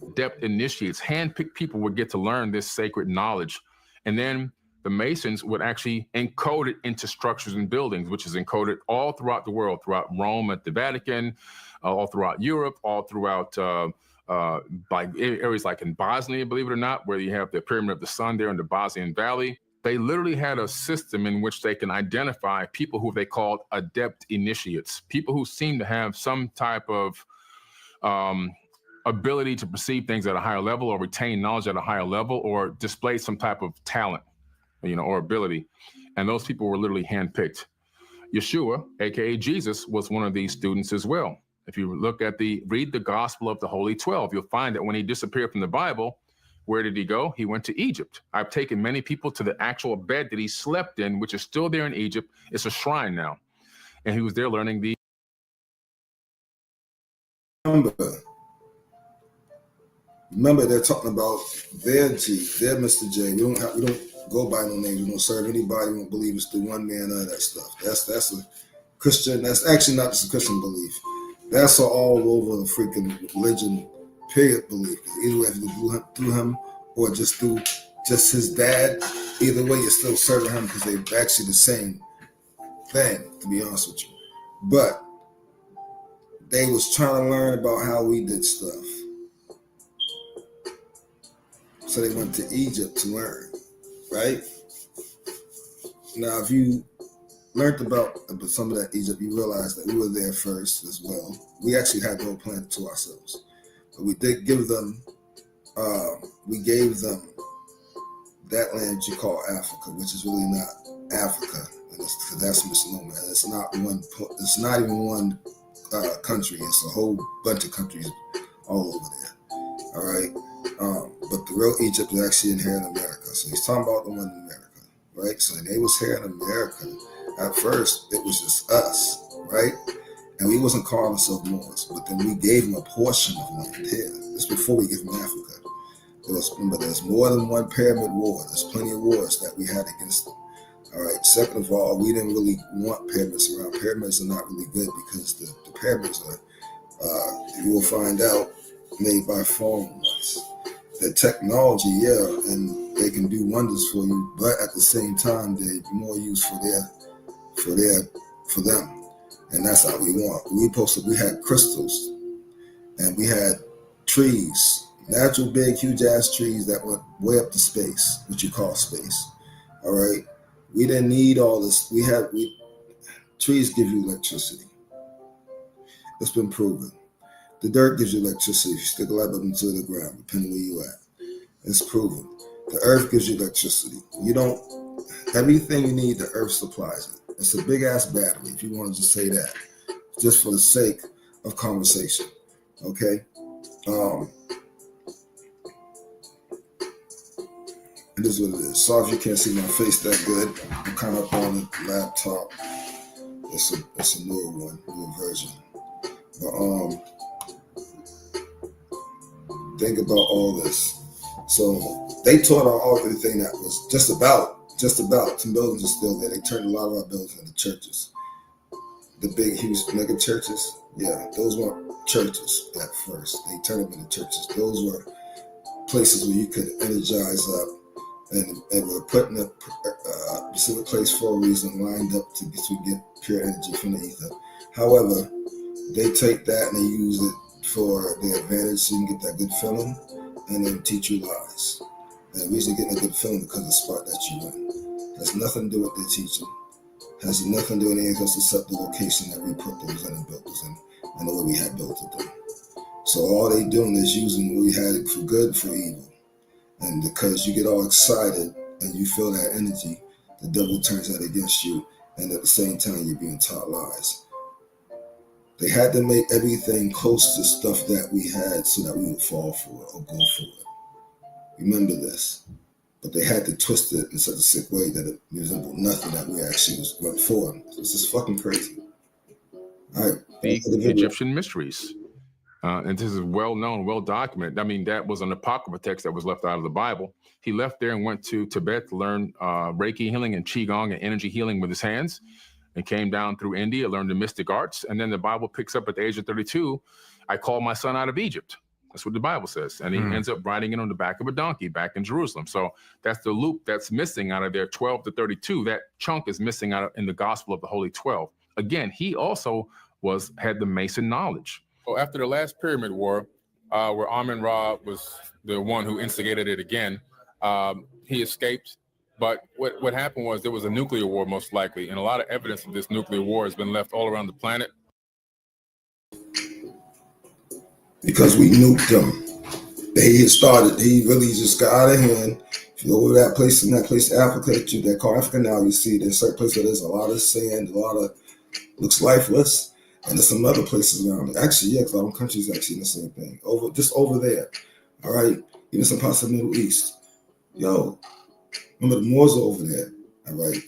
Adept initiates, handpicked people would get to learn this sacred knowledge. And then the Masons would actually encode it into structures and buildings, which is encoded all throughout the world, throughout Rome at the Vatican, all throughout Europe, all throughout by areas like in Bosnia, believe it or not, where you have the Pyramid of the Sun there in the Bosnian Valley. They literally had a system in which they can identify people who they called adept initiates, people who seem to have some type of ability to perceive things at a higher level or retain knowledge at a higher level or display some type of talent, or ability. And those people were literally handpicked. Yeshua, aka Jesus, was one of these students as well. If you read the Gospel of the Holy 12, you'll find that when he disappeared from the Bible, where did he go? He went to Egypt. I've taken many people to the actual bed that he slept in, which is still there in Egypt. It's a shrine now. And he was there learning the... Remember, they're talking about their Mr. J. We don't go by no names. We don't serve anybody. We don't believe it's the one man, none of that stuff. That's a Christian. That's actually not just a Christian belief. That's all over the freaking religion, period, belief. Either way, if you do through him or just through just his dad, either way, you're still serving him because they're actually the same thing, to be honest with you. But they was trying to learn about how we did stuff. So they went to Egypt to learn, right? Now, if you learned about some of that Egypt, you realize that we were there first as well. We actually had the whole planet to ourselves. But we did give them, we gave them that land you call Africa, which is really not Africa. Because that's a misnomer. It's not even one country. It's a whole bunch of countries all over there. All right. But the real Egypt is actually in here in America. So he's talking about the one in America, right? So they was here in America. At first, it was just us, right? And we wasn't calling ourselves Moors, but then we gave them a portion of land here. This before we gave them Africa. Remember, there's more than one pyramid war. There's plenty of wars that we had against them. All right. Second of all, we didn't really want pyramids around. Pyramids are not really good because the pyramids are, you will find out, made by foreign ones. The technology, yeah, and they can do wonders for you, but at the same time, they're more used for them, and that's how we want. We had crystals, and we had trees, natural big, huge ass trees that went way up to space, what you call space. All right, we didn't need all this. Trees give you electricity. It's been proven. The dirt gives you electricity if you stick a light bulb into the ground, depending where you at. It's proven. The earth gives you electricity. Everything you need, the earth supplies it. It's a big ass battery, if you want to just say that, just for the sake of conversation. Okay? It is what it is. Sorry if you can't see my face that good. I'm kind of up on the laptop. It's a newer one, newer version. But think about all this. So they tore down everything that was just about. Some buildings are still there. They turned a lot of our buildings into churches. The big, huge mega churches, yeah, those weren't churches at first. They turned them into churches. Those were places where you could energize up, and were put in a specific place for a reason, lined up to get pure energy from the ether. However, they take that and they use it for their advantage, so you can get that good feeling, and then teach you lies. And the reason you're getting a good feeling because of the spot that you're in. Has nothing to do with their teaching. Has nothing to do with anything else except the location that we put those in and built those in, and the way we had built it in. So all they doing is using what we had for good for evil. And because you get all excited and you feel that energy, the devil turns that against you, and at the same time you're being taught lies. They had to make everything close to stuff that we had so that we would fall for it or go for it. Remember this. But they had to twist it in such a sick way that it resembled nothing that we actually went for. So this is fucking crazy. All right. The Egyptian mysteries. And this is well known, well documented. I mean, that was an apocryphal text that was left out of the Bible. He left there and went to Tibet to learn Reiki healing and Qigong and energy healing with his hands, and came down through India, learned the mystic arts. And then the Bible picks up at the age of 32, I called my son out of Egypt. That's what the Bible says. And he ends up riding it on the back of a donkey back in Jerusalem. So that's the loop that's missing out of their 12 to 32. That chunk is missing out in the gospel of the Holy 12. Again, he also had the Mason knowledge. So after the last Pyramid War, where Amun-Ra was the one who instigated it again, he escaped. But what happened was there was a nuclear war, most likely. And a lot of evidence of this nuclear war has been left all around the planet. Because we nuked them. He really just got out of hand. If you go over that place in Africa that call Africa now, you see there's certain places where there's a lot of sand, a lot of looks lifeless, and there's some other places around it. Actually, yeah, because all countries actually in the same thing. Over there. All right. Even some parts of the Middle East. Yo, remember the Moors are over there. All right.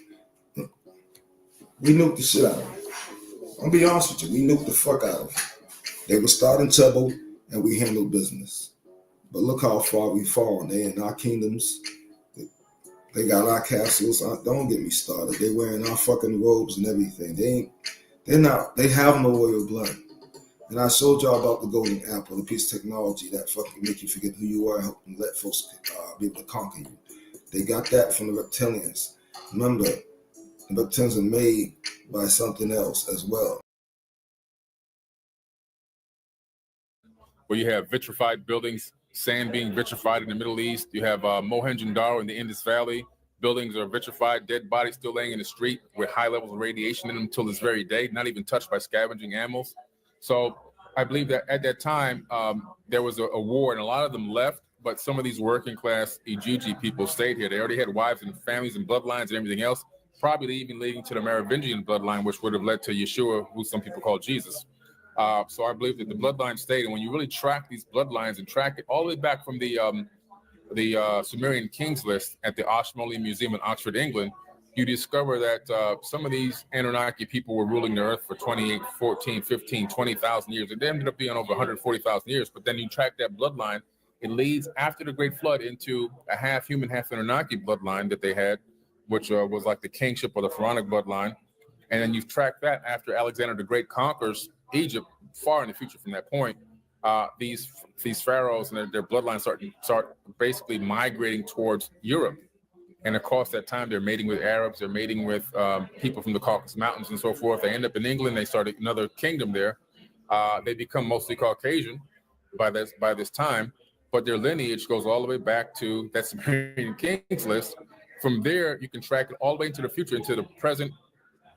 We nuked the shit out of them. I'll be honest with you, we nuked the fuck out of them. They were starting trouble, and we handled business. But look how far we've fallen. They in our kingdoms. They got our castles. Don't get me started. They wearing our fucking robes and everything. They have no royal blood. And I showed y'all about the golden apple, the piece of technology that fucking make you forget who you are and let folks be able to conquer you. They got that from the reptilians. Remember, the reptilians are made by something else as well. Where you have vitrified buildings, sand being vitrified in the Middle East. You have Mohenjo-Daro in the Indus Valley. Buildings are vitrified, dead bodies still laying in the street with high levels of radiation in them until this very day, not even touched by scavenging animals. So I believe that at that time, there was a war, and a lot of them left, but some of these working class Ijiji people stayed here. They already had wives and families and bloodlines and everything else, probably even leading to the Merovingian bloodline, which would have led to Yeshua, who some people call Jesus. So I believe that the bloodline stayed, and when you really track these bloodlines and track it all the way back from the Sumerian kings list at the Ashmolean Museum in Oxford, England, you discover that some of these Anunnaki people were ruling the earth for 28, 14, 15, 20,000 years. It ended up being over 140,000 years, but then you track that bloodline, it leads after the Great Flood into a half human, half Anunnaki bloodline that they had, which was like the kingship or the pharaonic bloodline. And then you track that after Alexander the Great conquers Egypt, far in the future from that point. These pharaohs and their bloodlines start basically migrating towards Europe. And across that time, they're mating with Arabs, they're mating with people from the Caucasus Mountains and so forth. They end up in England, they start another kingdom there. They become mostly Caucasian by this time, but their lineage goes all the way back to that Sumerian kings list. From there, you can track it all the way into the future, into the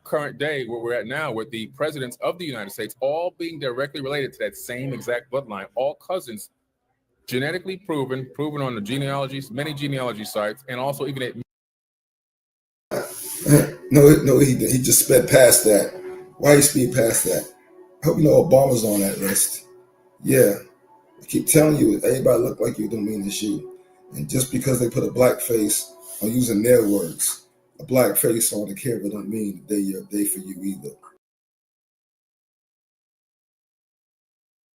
current day where we're at now, with the presidents of the United States all being directly related to that same exact bloodline, all cousins, genetically proven on the genealogies, many genealogy sites, and also even at No, he just sped past that. Why he speed past that? I hope you know Obama's on that list. Yeah, I keep telling you, everybody look like you don't mean it's you. And just because they put a black face on using their words, a black face on the camera don't mean they for you either.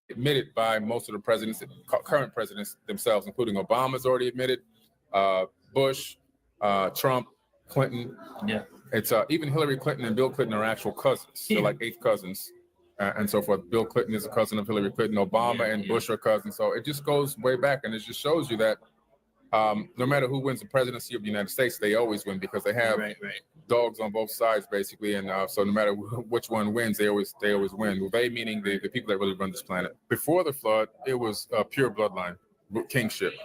admitted by most of the presidents, current presidents themselves, including Obama's already admitted, Bush, Trump, Clinton. Yeah. It's even Hillary Clinton and Bill Clinton are actual cousins. They're like eighth cousins and so forth. Bill Clinton is a cousin of Hillary Clinton. Obama and Bush are cousins. So it just goes way back, and it just shows you that no matter who wins the presidency of the United States, they always win because they have dogs on both sides, basically. And so no matter which one wins, they always win. Well, they meaning the people that really run this planet. Before the flood, it was pure bloodline, kingship.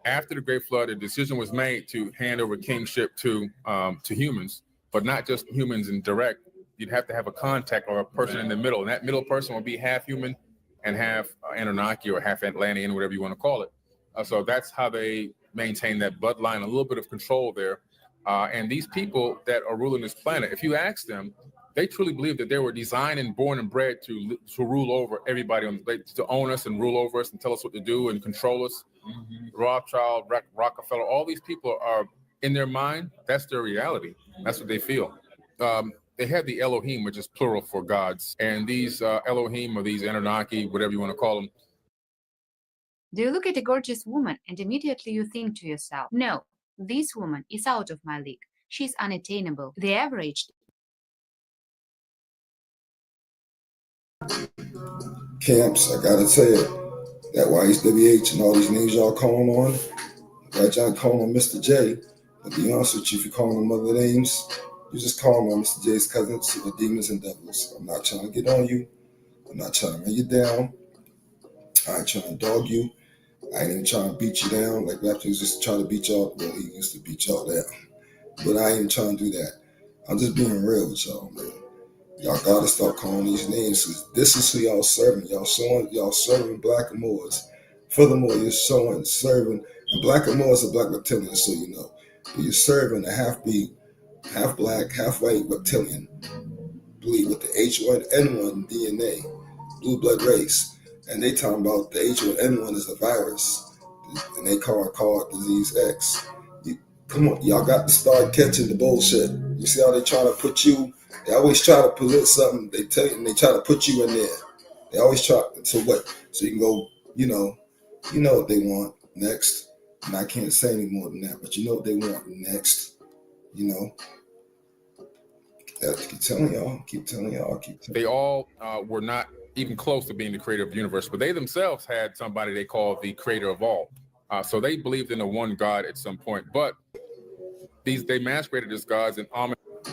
After the Great Flood, a decision was made to hand over kingship to humans, but not just humans in direct. You'd have to have a contact or a person in the middle, and that middle person would be half human and half Anunnaki or half Atlantean, whatever you want to call it. So that's how they maintain that bloodline, a little bit of control there. And these people that are ruling this planet, if you ask them, they truly believe that they were designed and born and bred to rule over everybody, to own us and rule over us and tell us what to do and control us. Rothschild, Rockefeller, all these people are in their mind. That's their reality. That's what they feel. They have the Elohim, which is plural for gods. And these Elohim or these Anunnaki, whatever you want to call them. Do you look at a gorgeous woman and immediately you think to yourself, no, this woman is out of my league. She's unattainable. The average. Camps, I gotta tell you, that YHWH and all these names y'all calling on, right? Y'all calling on Mr. J. But to be honest with you, if you're calling them other names, you're just calling on Mr. J's cousins, the demons and devils. I'm not trying to get on you. I'm not trying to run you down. I ain't trying to dog you. I ain't even trying to beat you down. Like Raptors just try to beat y'all. Well, he used to beat y'all down. But I ain't even trying to do that. I'm just being real with y'all, man. Y'all gotta start calling these names, because this is who y'all serving. Y'all serving Black Moors. Furthermore, you're serving, and Black Moors are Black reptilians, so you know. But you're serving a half-breed, half-black, half-white reptilian, bleed with the H1N1 DNA, blue blood race. And they talking about the H1N1 is a virus, and they call it disease X. Come on, y'all got to start catching the bullshit. You see how they try to put you, they always try to present something, they tell you, and they try to put you in there. They always try, so what? So you can go, you know what they want next. And I can't say any more than that, but you know what they want next, you know. I keep telling y'all. They all were not even close to being the creator of the universe, but they themselves had somebody they called the creator of all. So they believed in a one God at some point, but they masqueraded as gods and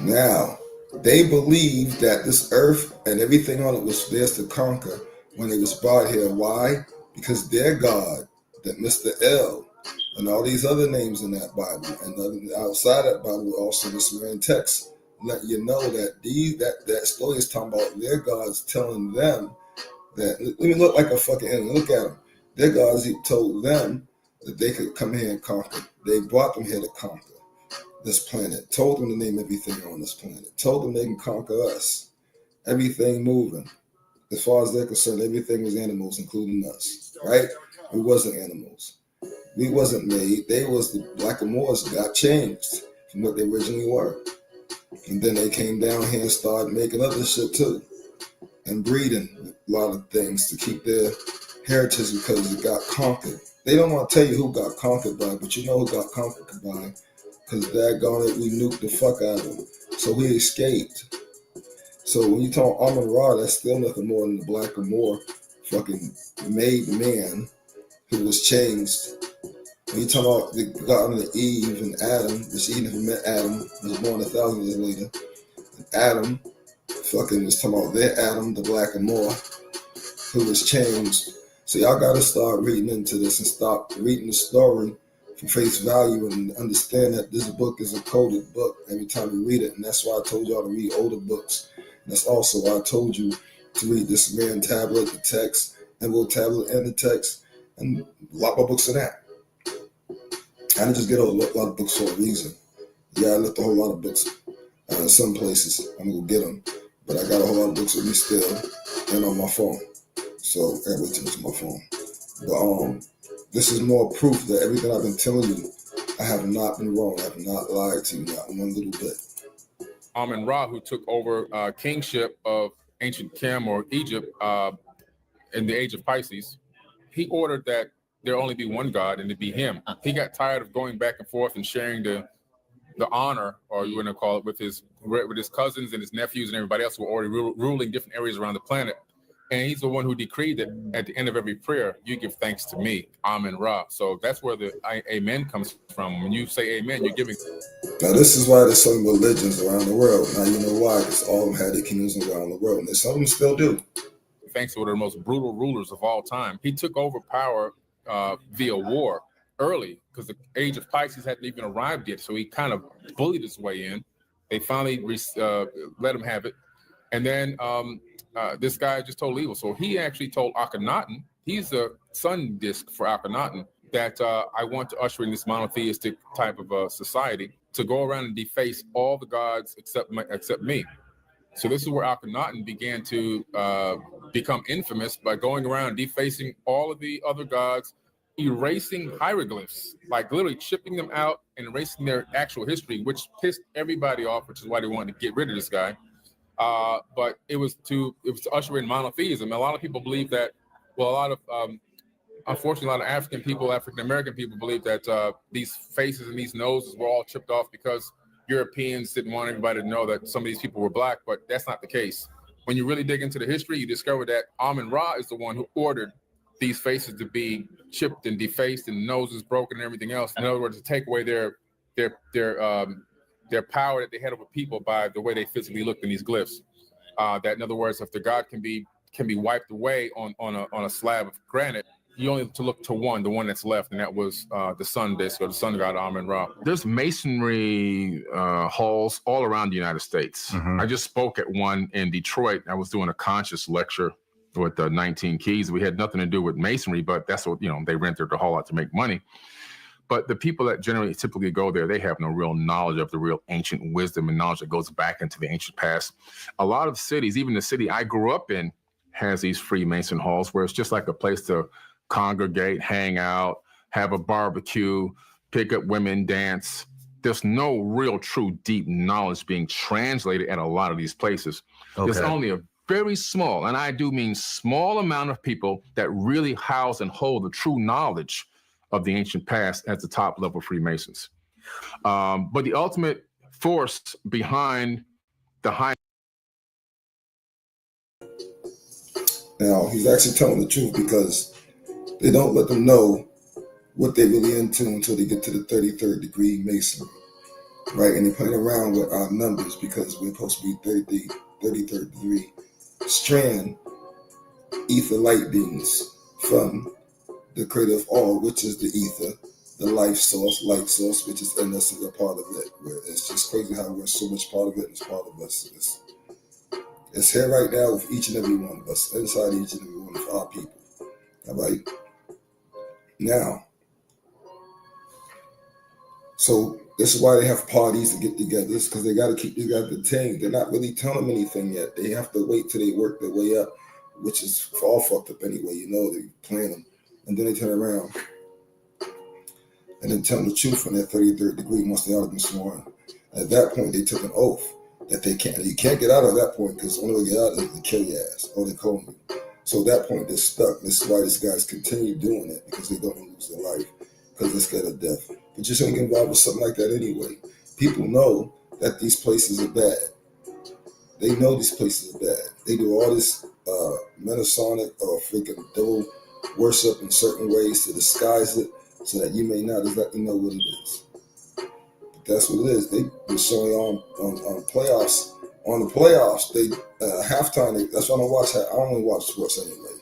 now they believe that this earth and everything on it was theirs to conquer when it was brought here. Why? Because their God, that Mr. L, and all these other names in that Bible, and outside that Bible, also the Sumerian text, let you know that that story is talking about their gods telling them that, let me look like a fucking enemy. Look at them. Their gods told them that they could come here and conquer. They brought them here to conquer this planet. Told them to name everything on this planet. Told them they can conquer us. Everything moving. As far as they're concerned, everything was animals, including us. Right? We wasn't animals. We wasn't made. They was the Black Moors got changed from what they originally were. And then they came down here and started making other shit too. And breeding a lot of things to keep their heritage because it got conquered. They don't want to tell you who got conquered by, but you know who got conquered by. Because daggone it, we nuked the fuck out of him. So we escaped. So when you talk Amun-Ra, that's still nothing more than the Black Moor fucking made man who was changed. When you talk about the God of Eve and Adam, which Eve never met Adam, was born 1,000 years later. And Adam fucking was talking about their Adam, the Black Moor, who was changed. So y'all gotta start reading into this and stop reading the story for face value and understand that this book is a coded book every time you read it. And that's why I told y'all to read older books. And that's also why I told you to read the Sumerian tablet, the text, Emerald tablet, and the text, and a lot more books than that. I didn't just get a lot of books for a reason. Yeah, I left a whole lot of books in some places. I'm gonna go get them. But I got a whole lot of books with me still and on my phone. So I gotta wait till it's on my phone. But this is more proof that everything I've been telling you, I have not been wrong. I have not lied to you, not one little bit. Amun-Ra, who took over kingship of ancient Kem or Egypt in the age of Pisces, he ordered that there only be one God and it be him. He got tired of going back and forth and sharing the honor, or you want to call it, with his cousins and his nephews and everybody else who were already ruling different areas around the planet. And he's the one who decreed that at the end of every prayer, you give thanks to me, Amen Ra. So that's where the amen comes from. When you say amen, you're giving. Now, this is why there's some religions around the world. Now, you know why? Because all of them had their kingdoms around the world. And some of them still do. Thanks to one of the most brutal rulers of all time. He took over power via war early because the age of Pisces hadn't even arrived yet. So he kind of bullied his way in. They finally let him have it. And then this guy just told evil. So he actually told Akhenaten, he's a sun disk for Akhenaten, that I want to usher in this monotheistic type of society to go around and deface all the gods except me. So this is where Akhenaten began to become infamous by going around defacing all of the other gods, erasing hieroglyphs, like literally chipping them out and erasing their actual history, which pissed everybody off, which is why they wanted to get rid of this guy. But it was to usher in monotheism. A lot of people believe that, well, unfortunately, a lot of African American people believe that these faces and these noses were all chipped off because Europeans didn't want everybody to know that some of these people were black, but that's not the case. When you really dig into the history, you discover that Amen Ra is the one who ordered these faces to be chipped and defaced and noses broken and everything else. In other words, to take away their power that they had over people by the way they physically looked in these glyphs. That, in other words, if the god can be wiped away on a slab of granite, you only have to look to the one that's left, and that was the sun disk, or the sun god Amen Ra. There's masonry halls all around the United States. Mm-hmm. I just spoke at one in Detroit. I was doing a conscious lecture with the 19 Keys. We had nothing to do with masonry, but that's what, they rented the hall out to make money. But the people that typically go there, they have no real knowledge of the real ancient wisdom and knowledge that goes back into the ancient past. A lot of cities, even the city I grew up in, has these Freemason halls where it's just like a place to congregate, hang out, have a barbecue, pick up women, dance. There's no real true deep knowledge being translated at a lot of these places. Okay. There's only a very small, and I do mean small, amount of people that really house and hold the true knowledge of the ancient past at the top level Freemasons. But the ultimate force behind the high. Now, he's actually telling the truth because they don't let them know what they're really into until they get to the 33rd degree Masonry, right? And they're playing around with our numbers because we're supposed to be 33rd degree strand ether light beings from the creator of all, which is the ether, the life source, which is in us and a part of it. It's just crazy how we're so much part of it and it's part of us. It's here right now with each and every one of us, inside each and every one of our people. All right? Now, so this is why they have parties to get together, because they got to keep these guys detained. They're not really telling them anything yet. They have to wait till they work their way up, which is all fucked up anyway. They plan them. And then they turn around and then tell them the truth from that 33rd degree once they all been sworn. At that point, they took an oath that you can't get out of that point, because the only way to get out is to kill your ass or they call you. So at that point, they're stuck. This is why these guys continue doing it, because they don't want to lose their life, because they're scared of death. But you shouldn't get involved with something like that anyway. People know that these places are bad. They know these places are bad. They do all this Masonic or freaking devil worship in certain ways to disguise it so that you may not exactly know what it is. But that's what it is. They were showing on playoffs. On the playoffs, they halftime. That's why I don't watch. I only watch sports anyway.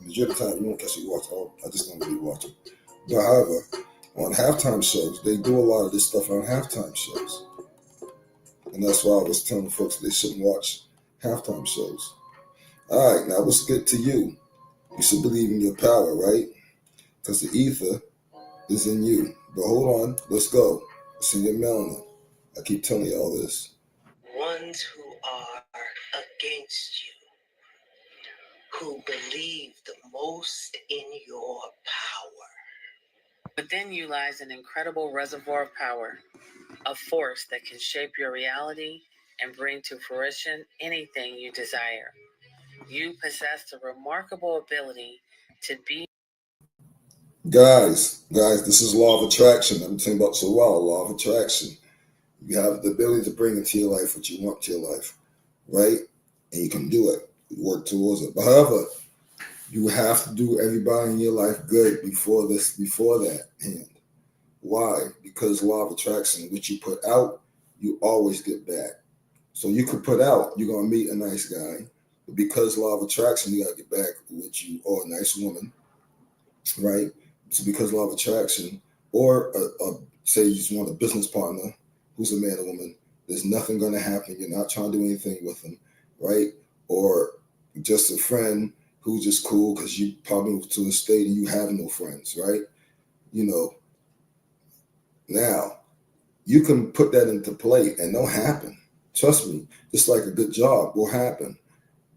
Majority of the time, you won't catch me watch. I just don't really watch it. But however, on halftime shows, they do a lot of this stuff on halftime shows, and that's why I was telling folks they shouldn't watch halftime shows. All right, now let's get to you. You should believe in your power, right? Because the ether is in you. But hold on, let's go. It's in your melanin. I keep telling you all this. Ones who are against you, who believe the most in your power. Within you lies an incredible reservoir of power, a force that can shape your reality and bring to fruition anything you desire. You possess the remarkable ability to be. Guys, this is law of attraction. I'm talking about so well, law of attraction. You have the ability to bring into your life what you want to your life, right? And you can do it. You work towards it. But however, you have to do everybody in your life good before that hand. Why? Because law of attraction, what you put out, you always get back. So you could put out, you're gonna meet a nice guy, but because law of attraction, you gotta get back with you or a nice woman, right? So because law of attraction, or say you just want a business partner who's a man or woman, there's nothing gonna happen. You're not trying to do anything with them, right? Or just a friend who's just cool because you probably moved to a state and you have no friends, right? You know, now you can put that into play and it'll happen. Trust me, just like a good job will happen.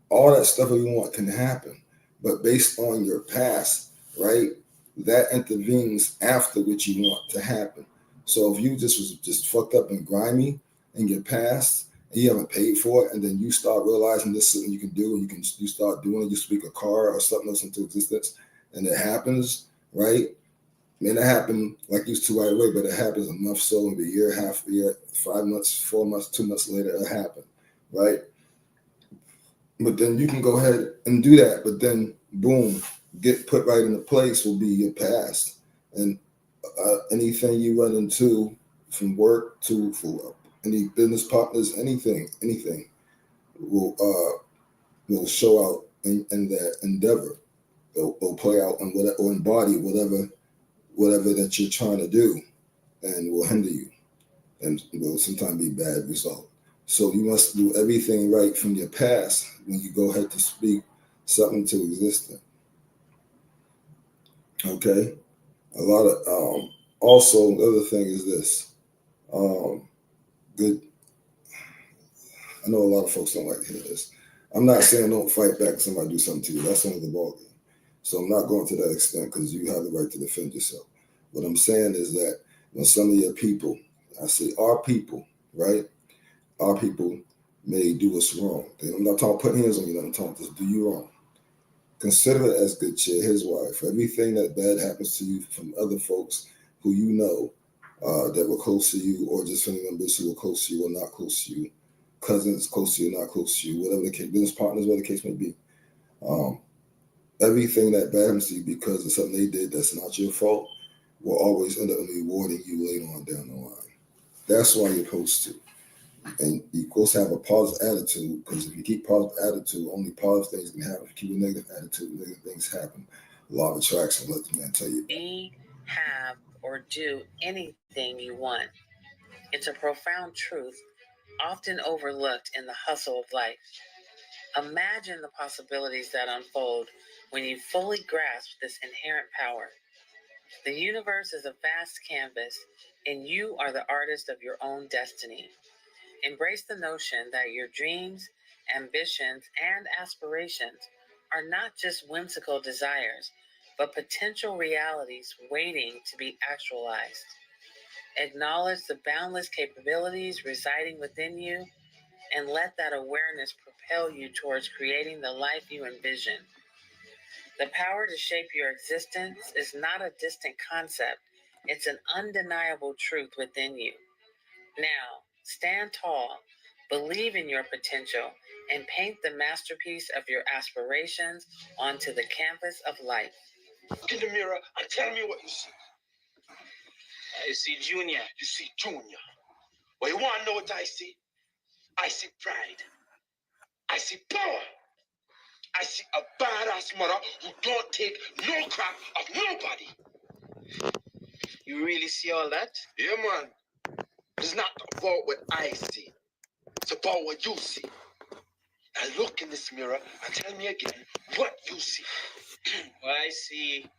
All that stuff that you want can happen, but based on your past, right? That intervenes after what you want to happen. So if you was just fucked up and grimy in your past and you haven't paid for it, and then you start realizing this is something you can do, and you start doing it, you speak a car or something else into existence, and it happens, right? May not happen like used to right away, but it happens a month, so maybe a year, half a year, 5 months, 4 months, 2 months later, it'll happen, right? But then you can go ahead and do that, but then boom, get put right into place will be your past. And anything you run into from work to for any business partners, anything will show out in that endeavor. It'll play out on whatever, or embody whatever that you're trying to do, and will hinder you, and will sometimes be bad result. So you must do everything right from your past when you go ahead to speak something to existence. Okay? A lot of also the other thing is this. Good. I know a lot of folks don't like to hear this. I'm not saying don't fight back if somebody do something to you. That's only the ballgame. So I'm not going to that extent because you have the right to defend yourself. What I'm saying is that when some of your people, I say our people, right? Our people may do us wrong. I'm not talking putting hands on you, I'm talking just do you wrong. Consider it as good cheer. Here's why. For everything that bad happens to you from other folks who you know that were close to you, or just family members who were close to you or not close to you, cousins close to you, not close to you, whatever the case, business partners, whatever the case may be. Everything that bad happens to you because of something they did that's not your fault will always end up rewarding you later on down the line. That's why you're supposed to. And you're supposed to have a positive attitude, because if you keep positive attitude, only positive things can happen. If you keep a negative attitude, negative things happen. Law of attraction, let the man tell you. Be, have, or do anything you want. It's a profound truth, often overlooked in the hustle of life. Imagine the possibilities that unfold when you fully grasp this inherent power. The universe is a vast canvas, and you are the artist of your own destiny. Embrace the notion that your dreams, ambitions, and aspirations are not just whimsical desires, but potential realities waiting to be actualized. Acknowledge the boundless capabilities residing within you, and let that awareness propel you towards creating the life you envision. The power to shape your existence is not a distant concept, it's an undeniable truth within you. Now, stand tall, believe in your potential, and paint the masterpiece of your aspirations onto the canvas of life. Look in the mirror and tell me what you see. I see Junior. You see Junior. Well, you want to know what I see? I see pride. I see power. I see a badass mother who don't take no crap of nobody. You really see all that? Yeah, man. It's not about what I see. It's about what you see. Now look in this mirror and tell me again what you see. Well, I see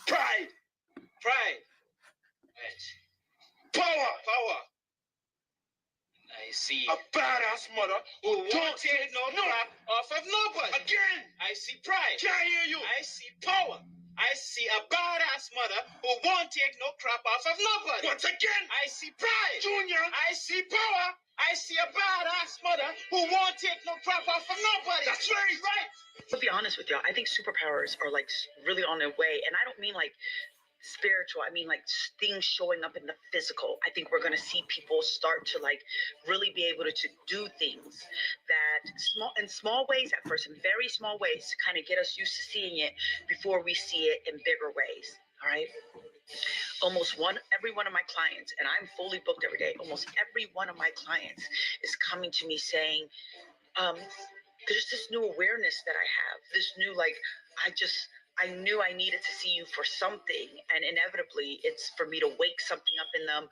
Pride. pride. Right. Power. I see a badass mother who don't take no crap off of nobody. Again. I see pride. Can't hear you. I see power. I see a badass mother who won't take no crap off of nobody. Once again, I see pride. Junior. I see power. I see a badass mother who won't take no crap off of nobody. That's right. Right. To be honest with y'all, I think superpowers are like really on their way, and I don't mean like spiritual. I mean like things showing up in the physical. I think we're going to see people start to like really be able to do things that in small ways at first, in very small ways, to kind of get us used to seeing it before we see it in bigger ways. All right. Every one of my clients, and I'm fully booked every day, almost every one of my clients is coming to me saying, there's this new awareness that I have, this new, like, I knew I needed to see you for something, and inevitably it's for me to wake something up in them,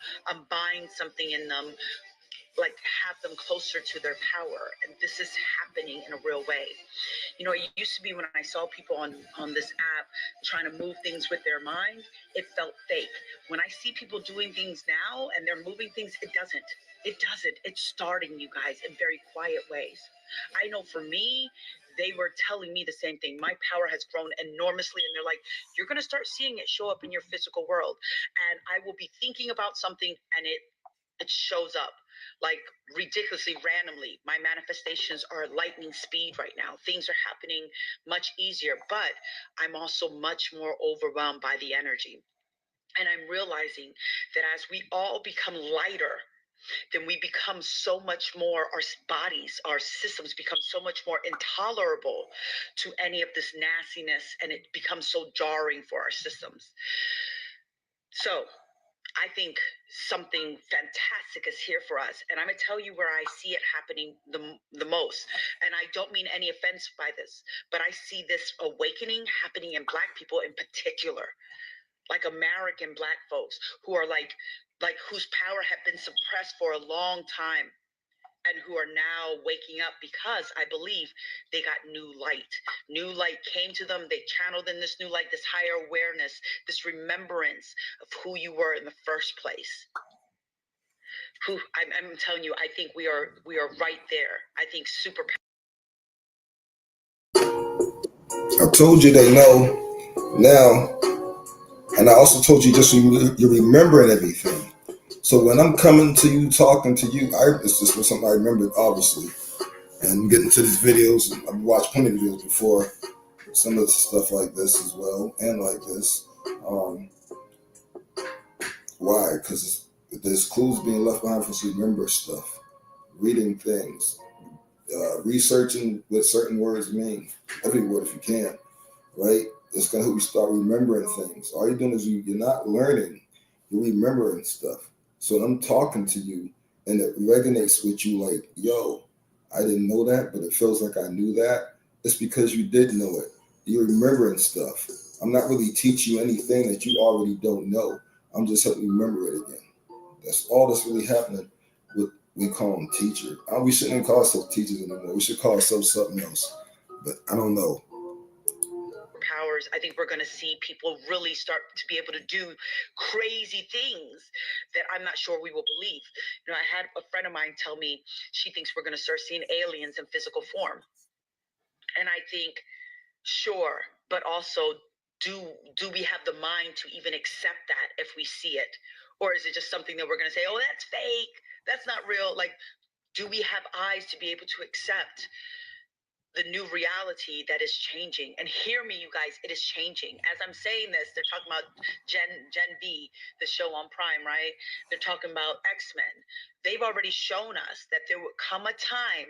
bind something in them, like have them closer to their power. And this is happening in a real way. You know, it used to be when I saw people on this app trying to move things with their mind, it felt fake. When I see people doing things now and they're moving things, it doesn't. It's starting, you guys, in very quiet ways. I know for me, they were telling me the same thing. My power has grown enormously, and they're like, you're going to start seeing it show up in your physical world. And I will be thinking about something and it shows up like ridiculously randomly. My manifestations are lightning speed right now. Things are happening much easier, but I'm also much more overwhelmed by the energy. And I'm realizing that as we all become lighter, then we become so much more, our bodies, our systems become so much more intolerable to any of this nastiness, and it becomes so jarring for our systems. So I think something fantastic is here for us. And I'm going to tell you where I see it happening the most. And I don't mean any offense by this, but I see this awakening happening in Black people in particular, like American Black folks who are like whose power had been suppressed for a long time, and who are now waking up because I believe they got new light. New light came to them. They channeled in this new light, this higher awareness, this remembrance of who you were in the first place. I'm telling you, I think we are right there. I think super. I told you they know now, and I also told you just you're remembering everything. So when I'm coming to you, talking to you, it's just something I remembered, obviously. And getting to these videos, I've watched plenty of videos before, some of the stuff like this as well, and like this. Why? Because there's clues being left behind for us to remember stuff, reading things, researching what certain words mean, every word if you can, right? It's going to help you start remembering things. All you're doing is you're not learning, you're remembering stuff. So when I'm talking to you and it resonates with you like, yo, I didn't know that, but it feels like I knew that, it's because you did know it. You're remembering stuff. I'm not really teaching you anything that you already don't know. I'm just helping you remember it again. That's all that's really happening with we call them teachers. We shouldn't call ourselves teachers anymore. We should call ourselves something else. But I don't know. Powers, I think we're going to see people really start to be able to do crazy things that I'm not sure we will believe. You know, I had a friend of mine tell me she thinks we're going to start seeing aliens in physical form. And I think, sure, but also do we have the mind to even accept that if we see it? Or is it just something that we're going to say, oh, that's fake, that's not real? Like, do we have eyes to be able to accept the new reality that is changing? And hear me, you guys, it is changing. As I'm saying this, they're talking about Gen V, the show on Prime, right? They're talking about X-Men. They've already shown us that there would come a time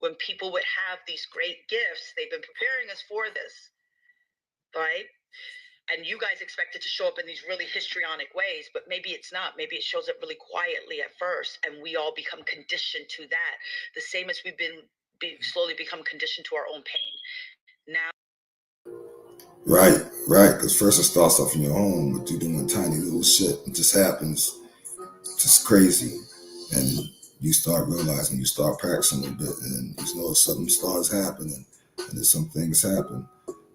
when people would have these great gifts. They've been preparing us for this, right? And you guys expect it to show up in these really histrionic ways, but maybe it's not. Maybe it shows up really quietly at first, and we all become conditioned to that. The same as we've been slowly become conditioned to our own pain. Now, Right. Because first it starts off in your home, but you're doing tiny little shit. It just happens. Just crazy. And you start realizing, you start practicing a bit, and you know something starts happening, and then some things happen.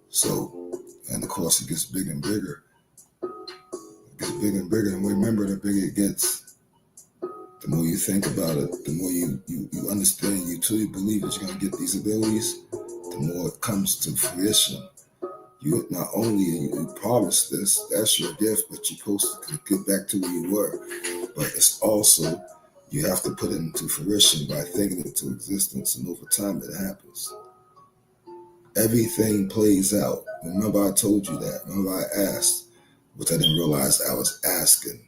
So, and of course it gets bigger and bigger. It gets bigger and bigger, and remember, the bigger it gets, the more you think about it, the more you understand, you truly believe that you're going to get these abilities, the more it comes to fruition. You not only you promised this, that's your gift, but you're supposed to get back to where you were. But it's also you have to put it into fruition by thinking it into existence, and over time it happens. Everything plays out. Remember I told you that. Remember I asked, which I didn't realize I was asking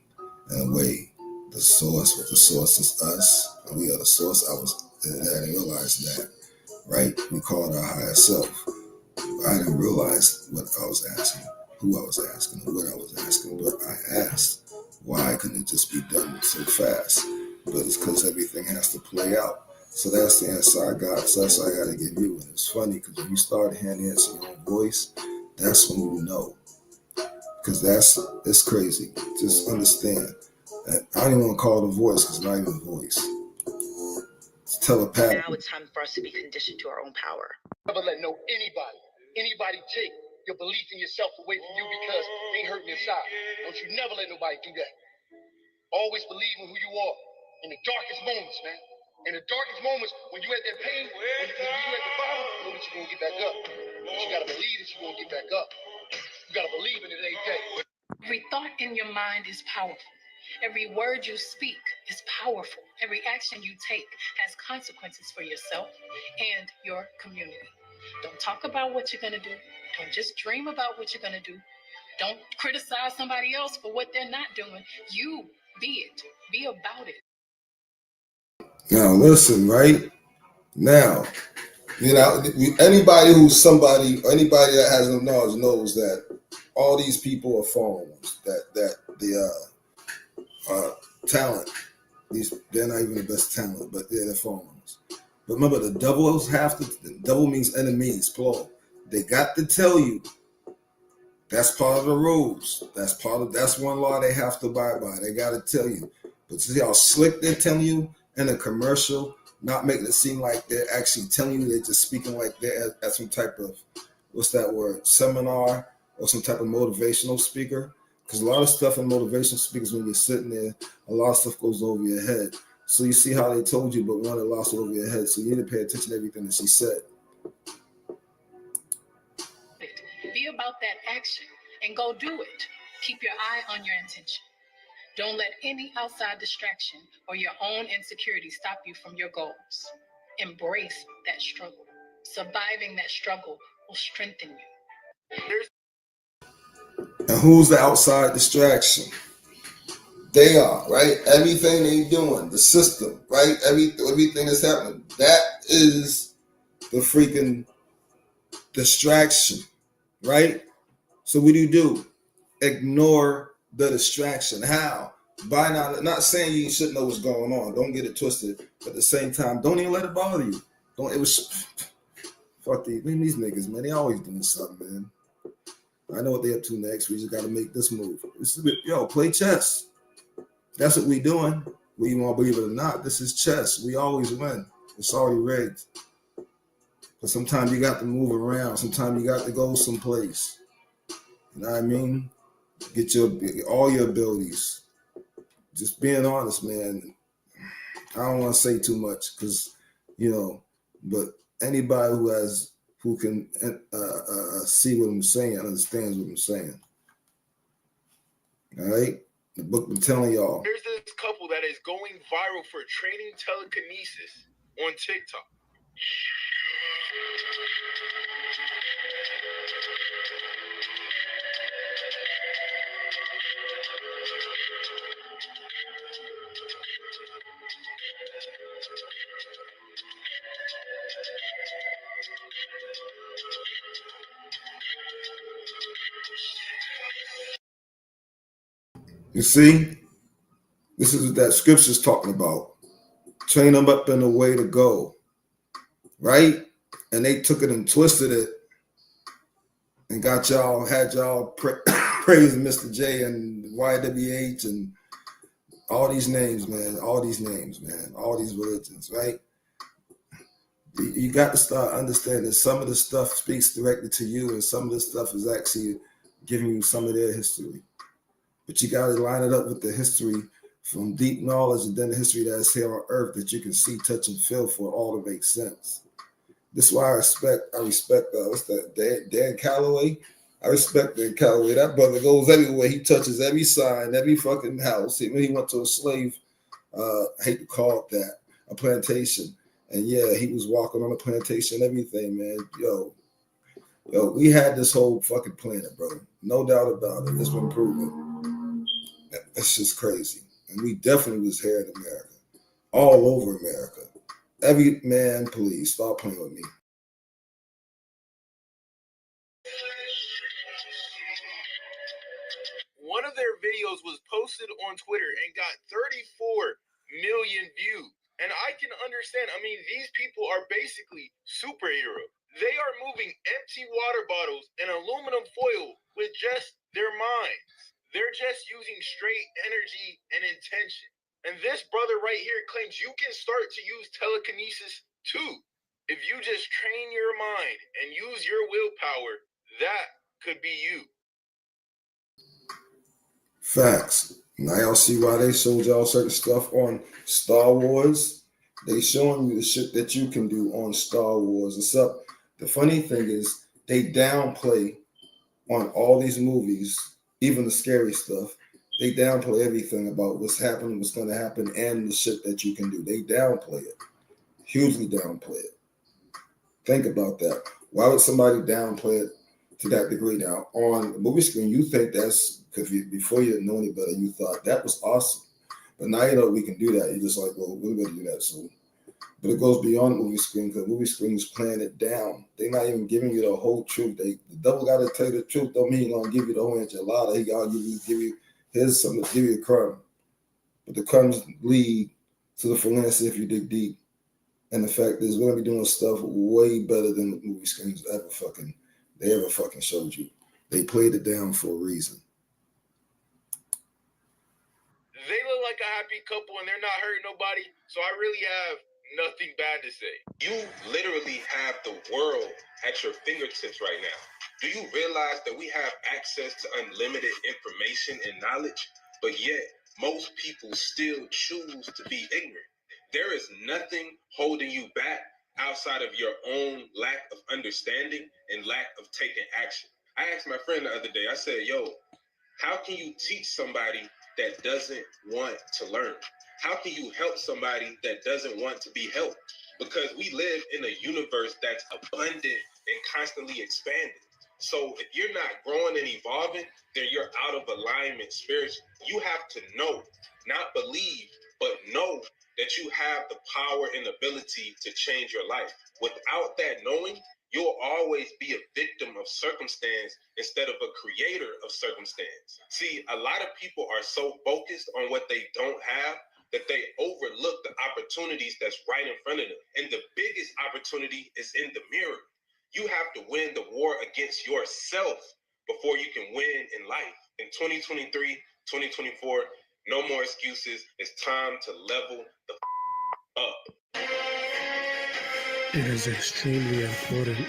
in a way. The source, what the source is us, and we are the source. I didn't realize that, right? We call it our higher self. I didn't realize what I was asking, who I was asking, and what I was asking, but I asked, why couldn't it just be done so fast? But it's because everything has to play out. So that's the answer I got. So that's what I got to give you. And it's funny because when you start hearing the answer in your own voice, that's when you know. Because it's crazy. Just understand. I don't even want to call it a voice because it's not even a voice. It's telepathic. Now it's time for us to be conditioned to our own power. Never let anybody take your belief in yourself away from you because they hurting inside. Don't you never let nobody do that. Always believe in who you are in the darkest moments, man. In the darkest moments, when you at that pain, when you at the bottom, know that you're going to get back up. But you got to believe that you're going to get back up. You got to believe in it every day. Every thought in your mind is powerful. Every word you speak is powerful. Every action you take has consequences for yourself and your community. Don't talk about what you're going to do. Don't just dream about what you're going to do. Don't criticize somebody else for what they're not doing. You be it. Be about it. Now listen, right? Now, you know, anybody who's somebody, or anybody that has no knowledge knows that all these people are followers, that the talent, they're not even the best talent, but they're the followers. But remember, the devil means enemies, plural. They got to tell you. That's part of the rules. That's one law they have to abide by. They got to tell you. But see how slick they're telling you in a commercial, not making it seem like they're actually telling you, they're just speaking like they're at some type of, what's that word, seminar or some type of motivational speaker. Because a lot of stuff in motivational speakers, when you're sitting there, a lot of stuff goes over your head. So you see how they told you, but one, it lost over your head. So you need to pay attention to everything that she said. Be about that action and go do it. Keep your eye on your intention. Don't let any outside distraction or your own insecurity stop you from your goals. Embrace that struggle. Surviving that struggle will strengthen you. And who's the outside distraction? They are, right? Everything they doing, the system, right? Everything that's happening. That is the freaking distraction, right? So what do? Ignore the distraction. How? By not saying you shouldn't know what's going on. Don't get it twisted. But at the same time, don't even let it bother you. Fuck these niggas, man. They always doing something, man. I know what they up to next. We just got to make this move. Play chess. That's what we doing. Whether you want to believe it or not, this is chess. We always win. It's already rigged. But sometimes you got to move around. Sometimes you got to go someplace. You know what I mean? Get all your abilities. Just being honest, man. I don't want to say too much because, but anybody who can see what I'm saying, understands what I'm saying. All right? The book been telling y'all. There's this couple that is going viral for training telekinesis on TikTok. You see, this is what that scripture's talking about. Train them up in the way to go, right? And they took it and twisted it and had y'all praising Mr. J and YWH and all these names, man. All these religions, right? You got to start understanding some of the stuff speaks directly to you and some of the stuff is actually giving you some of their history. But you got to line it up with the history from deep knowledge and then the history that's here on earth that you can see, touch, and feel for it all to make sense. This is why I respect what's that, Dan Calloway? I respect the Callaway. That brother goes everywhere. He touches every sign, every fucking house. When he went to a slave, I hate to call it that, a plantation. And yeah, he was walking on a plantation, everything, man. Yo, we had this whole fucking planet, bro. No doubt about it. It's been proven. It's just crazy. And we definitely was here in America. All over America. Every man, please, stop playing with me. One of their videos was posted on Twitter and got 34 million views. And I can understand. I mean, these people are basically superheroes. They are moving empty water bottles and aluminum foil with just their minds. They're just using straight energy and intention. And this brother right here claims you can start to use telekinesis too. If you just train your mind and use your willpower, that could be you. Facts. Now y'all see why they showed y'all certain stuff on Star Wars. They showing you the shit that you can do on Star Wars. Except the funny thing is they downplay on all these movies, even the scary stuff. They downplay everything about what's happening, what's going to happen, and the shit that you can do. They downplay it. Hugely downplay it. Think about that. Why would somebody downplay it to that degree? Now, on the movie screen, you think that's because before you didn't know any better, you thought that was awesome. But now you know we can do that. You're just like, well, we're going to do that soon. But it goes beyond the movie screen because the movie screen is playing it down. They're not even giving you the whole truth. The devil got to tell you the truth. Don't mean he's going to give you the whole enchilada. He got to give you here's something to give you a crumb. But the crumbs lead to the philosophy if you dig deep. And the fact is, we're going to be doing stuff way better than the movie screens ever fucking showed you. They played it down for a reason. They look like a happy couple and they're not hurting nobody, so I really have nothing bad to say. You literally have the world at your fingertips right now. Do you realize that we have access to unlimited information and knowledge, but yet most people still choose to be ignorant? There is nothing holding you back outside of your own lack of understanding and lack of taking action. I asked my friend the other day, I said, yo, how can you teach somebody that doesn't want to learn? How can you help somebody that doesn't want to be helped? Because we live in a universe that's abundant and constantly expanding. So if you're not growing and evolving, then you're out of alignment spiritually. You have to know, not believe, but know that you have the power and ability to change your life. Without that knowing, you'll always be a victim of circumstance instead of a creator of circumstance. See, a lot of people are so focused on what they don't have that they overlook the opportunities that's right in front of them. And the biggest opportunity is in the mirror. You have to win the war against yourself before you can win in life. In 2023, 2024, no more excuses. It's time to level the up. It is extremely important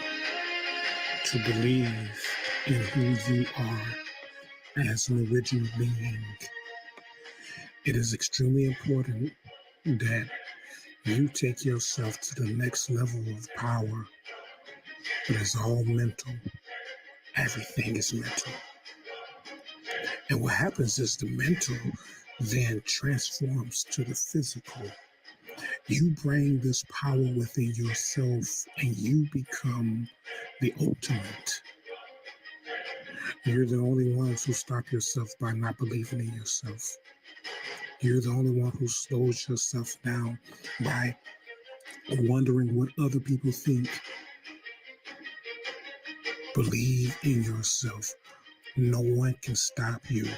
to believe in who you are as an original being. It is extremely important that you take yourself to the next level of power. It is all mental. Everything is mental. And what happens is the mental then transforms to the physical. You bring this power within yourself and you become the ultimate. You're the only ones who stop yourself by not believing in yourself. You're the only one who slows yourself down by wondering what other people think. Believe in yourself. No one can stop you.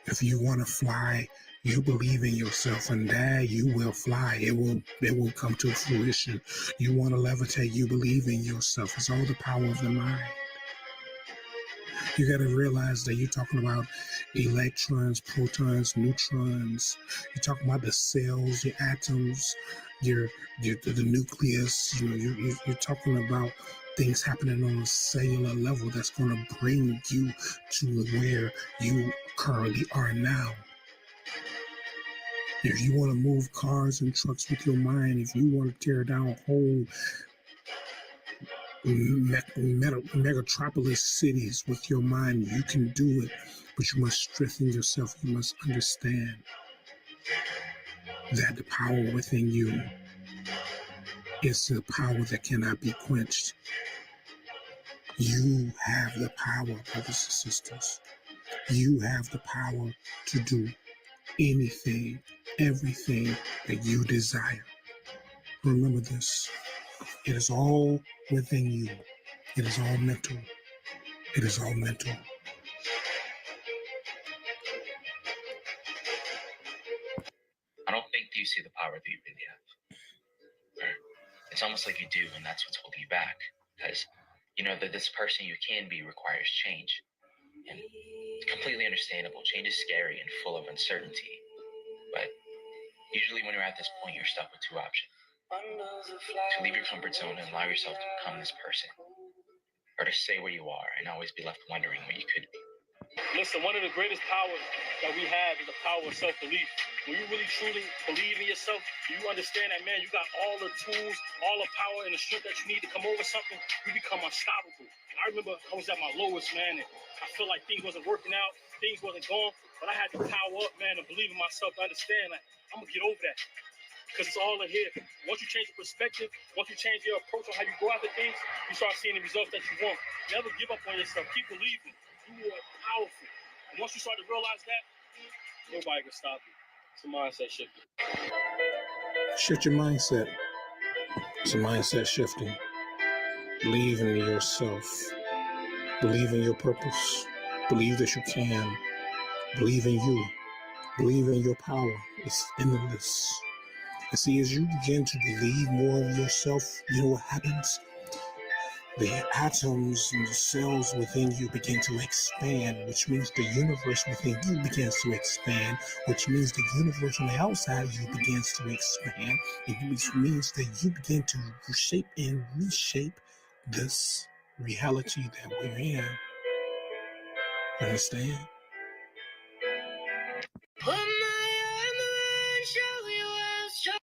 If you want to fly, you believe in yourself, and that you will fly. It will come to fruition. You want to levitate, you believe in yourself. It's all the power of the mind. You got to realize that you're talking about electrons, protons, neutrons. You're talking about the cells, your atoms, the nucleus. You're talking about things happening on a cellular level that's going to bring you to where you currently are now. If you want to move cars and trucks with your mind, if you want to tear down whole megatropolis cities with your mind. You can do it, but you must strengthen yourself. You must understand that the power within you is the power that cannot be quenched. You have the power, brothers and sisters. You have the power to do anything, everything that you desire. Remember this. It is all within you. It is all mental. It is all mental. I don't think you see the power that you really have. Or it's almost like you do, and that's what's holding you back. Because you know that this person you can be requires change. And it's completely understandable. Change is scary and full of uncertainty. But usually when you're at this point, you're stuck with two options. To leave your comfort zone and allow yourself to become this person. Or to stay where you are and always be left wondering what you could be. Listen, one of the greatest powers that we have is the power of self-belief. When you really truly believe in yourself, you understand that, man, you got all the tools, all the power and the strength that you need to come over something, you become unstoppable. I remember I was at my lowest, man, and I felt like things wasn't working out, things wasn't going, but I had to power up, man, and believe in myself to understand, like, I'm going to get over that. Because it's all in here. Once you change your perspective, once you change your approach on how you go after things, you start seeing the results that you want. Never give up on yourself. Keep believing. You are powerful. And once you start to realize that, nobody can stop you. It's a mindset shifting. Shift your mindset. It's a mindset shifting. Believe in yourself. Believe in your purpose. Believe that you can. Believe in you. Believe in your power. It's endless. And see, as you begin to believe more of yourself, you know what happens? The atoms and the cells within you begin to expand, which means the universe within you begins to expand, which means the universe on the outside of you begins to expand, which means that you begin to shape and reshape this reality that we're in. Understand? Put my arm around, show you how strong.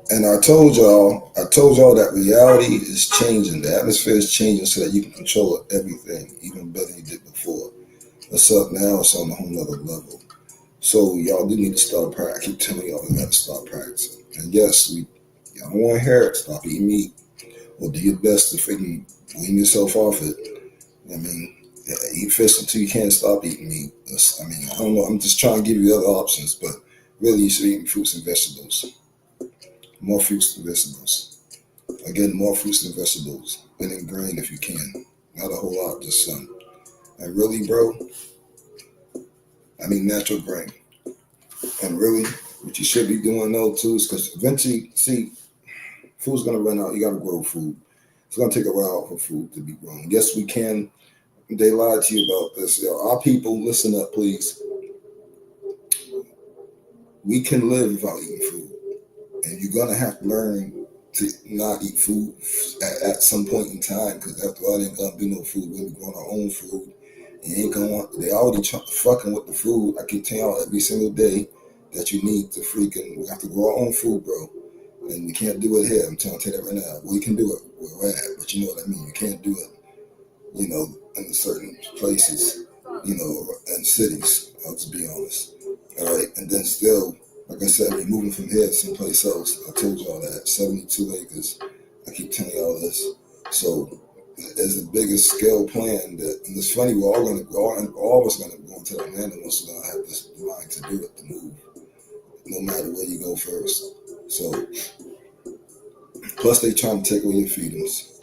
And I told y'all that reality is changing. The atmosphere is changing so that you can control everything even better than you did before. What's up now? It's on a whole nother level. So y'all do need to start practicing. I keep telling y'all you got to start practicing. And yes, y'all don't want to hear it. Stop eating meat. Or do your best to freaking wean yourself off it. I mean, eat fish until you can't stop eating meat. I don't know. I'm just trying to give you other options, but really you should eat fruits and vegetables. More fruits and vegetables. Again, more fruits and vegetables. And then grain if you can. Not a whole lot, just some. And really, bro, natural grain. And really, what you should be doing though too is because eventually, see, food's gonna run out. You gotta grow food. It's gonna take a while for food to be grown. Yes, we can. They lied to you about this. Our people, listen up, please. We can live without eating food. And you're going to have to learn to not eat food at some point in time, because after all, there ain't going to be no food. We're growing our own food. They already fucking with the food. I keep telling y'all every single day that you need to we have to grow our own food, bro. And we can't do it here. I'm trying to tell you that right now. We can do it where we're at, but you know what I mean. You can't do it, in certain places, and cities. I'll just be honest. All right. And then still, like I said, we're moving from here to someplace else. I told y'all that. 72 acres. I keep telling y'all this. So there's the biggest scale plan and it's funny, all of us are going to go into that land and also going to have this mind to do it, to move, no matter where you go first. So, plus they trying to take away your freedoms.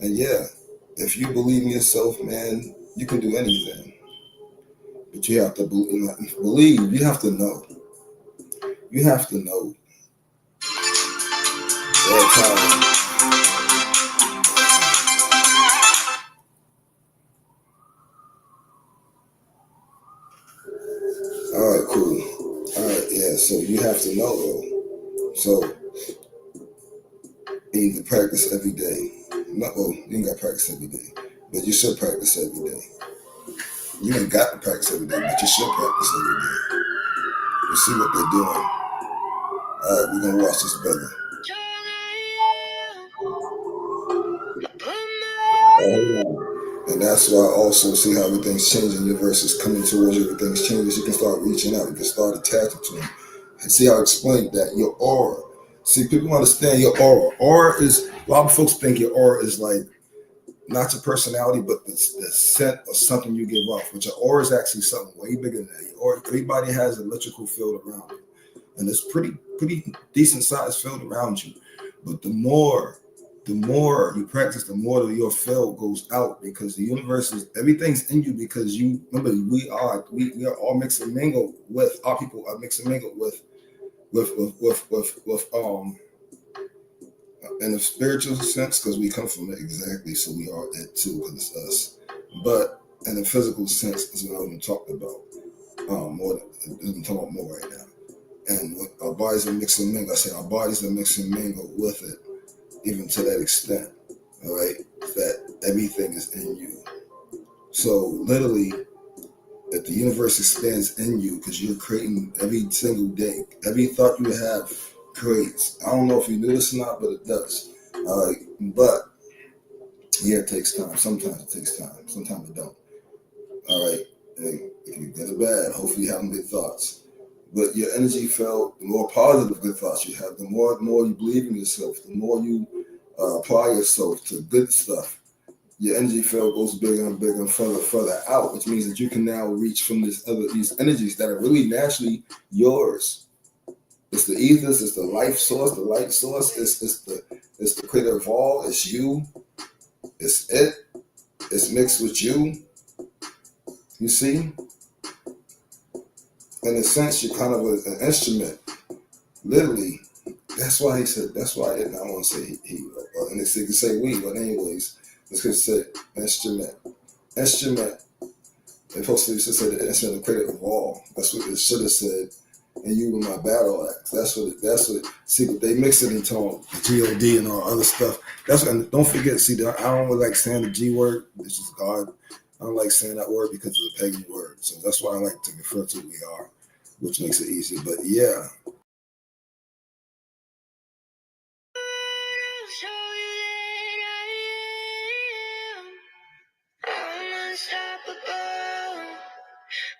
And yeah, if you believe in yourself, man, you can do anything. But you have to believe, you have to know. You have to know. All right, cool. All right, yeah, so you have to know, though. So, you need to practice every day. You ain't got to practice every day, but you should practice every day. You ain't got to practice every day, but you should practice every day. You see what they're doing. All right, we're gonna watch this brother. And that's why I also see how everything's changing. Your universe is coming towards you, everything's changing. You can start reaching out, you can start attaching to them. And see how I explained that your aura. See, people understand your aura. Aura is, a lot of folks think your aura is like not your personality, but the scent of something you give off. But your aura is actually something way bigger than that. Your aura, everybody has an electrical field around you, and it's pretty decent sized field around you. But the more you practice, the more your field goes out, because the universe is, everything's in you, because you remember we are all mixed and mingled with, our people are mixed and mingled with in a spiritual sense, because we come from it, exactly, so we are it too, because it's us. But in a physical sense, is what I'm talking about. More I'm talking about more right now. And our bodies are mixed and mingled. I say our bodies are mixed and mingled with it, even to that extent. All right, that everything is in you. So literally, if the universe expands in you, because you're creating every single day, every thought you have creates. I don't know if you knew this or not, but it does. But yeah, it takes time. Sometimes it takes time. Sometimes it don't. All right, hey, if you good or bad, hopefully you have good thoughts. But your energy felt, the more positive good thoughts you have, the more you believe in yourself, the more you apply yourself to good stuff, your energy field goes bigger and bigger and further out, which means that you can now reach from these energies that are really naturally yours. It's the ethers, it's the life source, the light source, it's the creator of all, it's you, it's mixed with you. You see? In a sense, you're kind of an instrument. Literally. That's why he said, that's why I don't want to say he, and they can say we, but anyways, it's going to say instrument. Instrument. They're supposed to say the instrument, the creator of all. That's what it should have said. And you were my battle axe. That's what, see, but they mix it into G-O-D and all other stuff. That's what, and don't forget, see, I don't really like saying the G word, which is God. I don't like saying that word because it's a pagan word. So that's why I like to refer to we are, which makes it easier. But yeah. I'm unstoppable.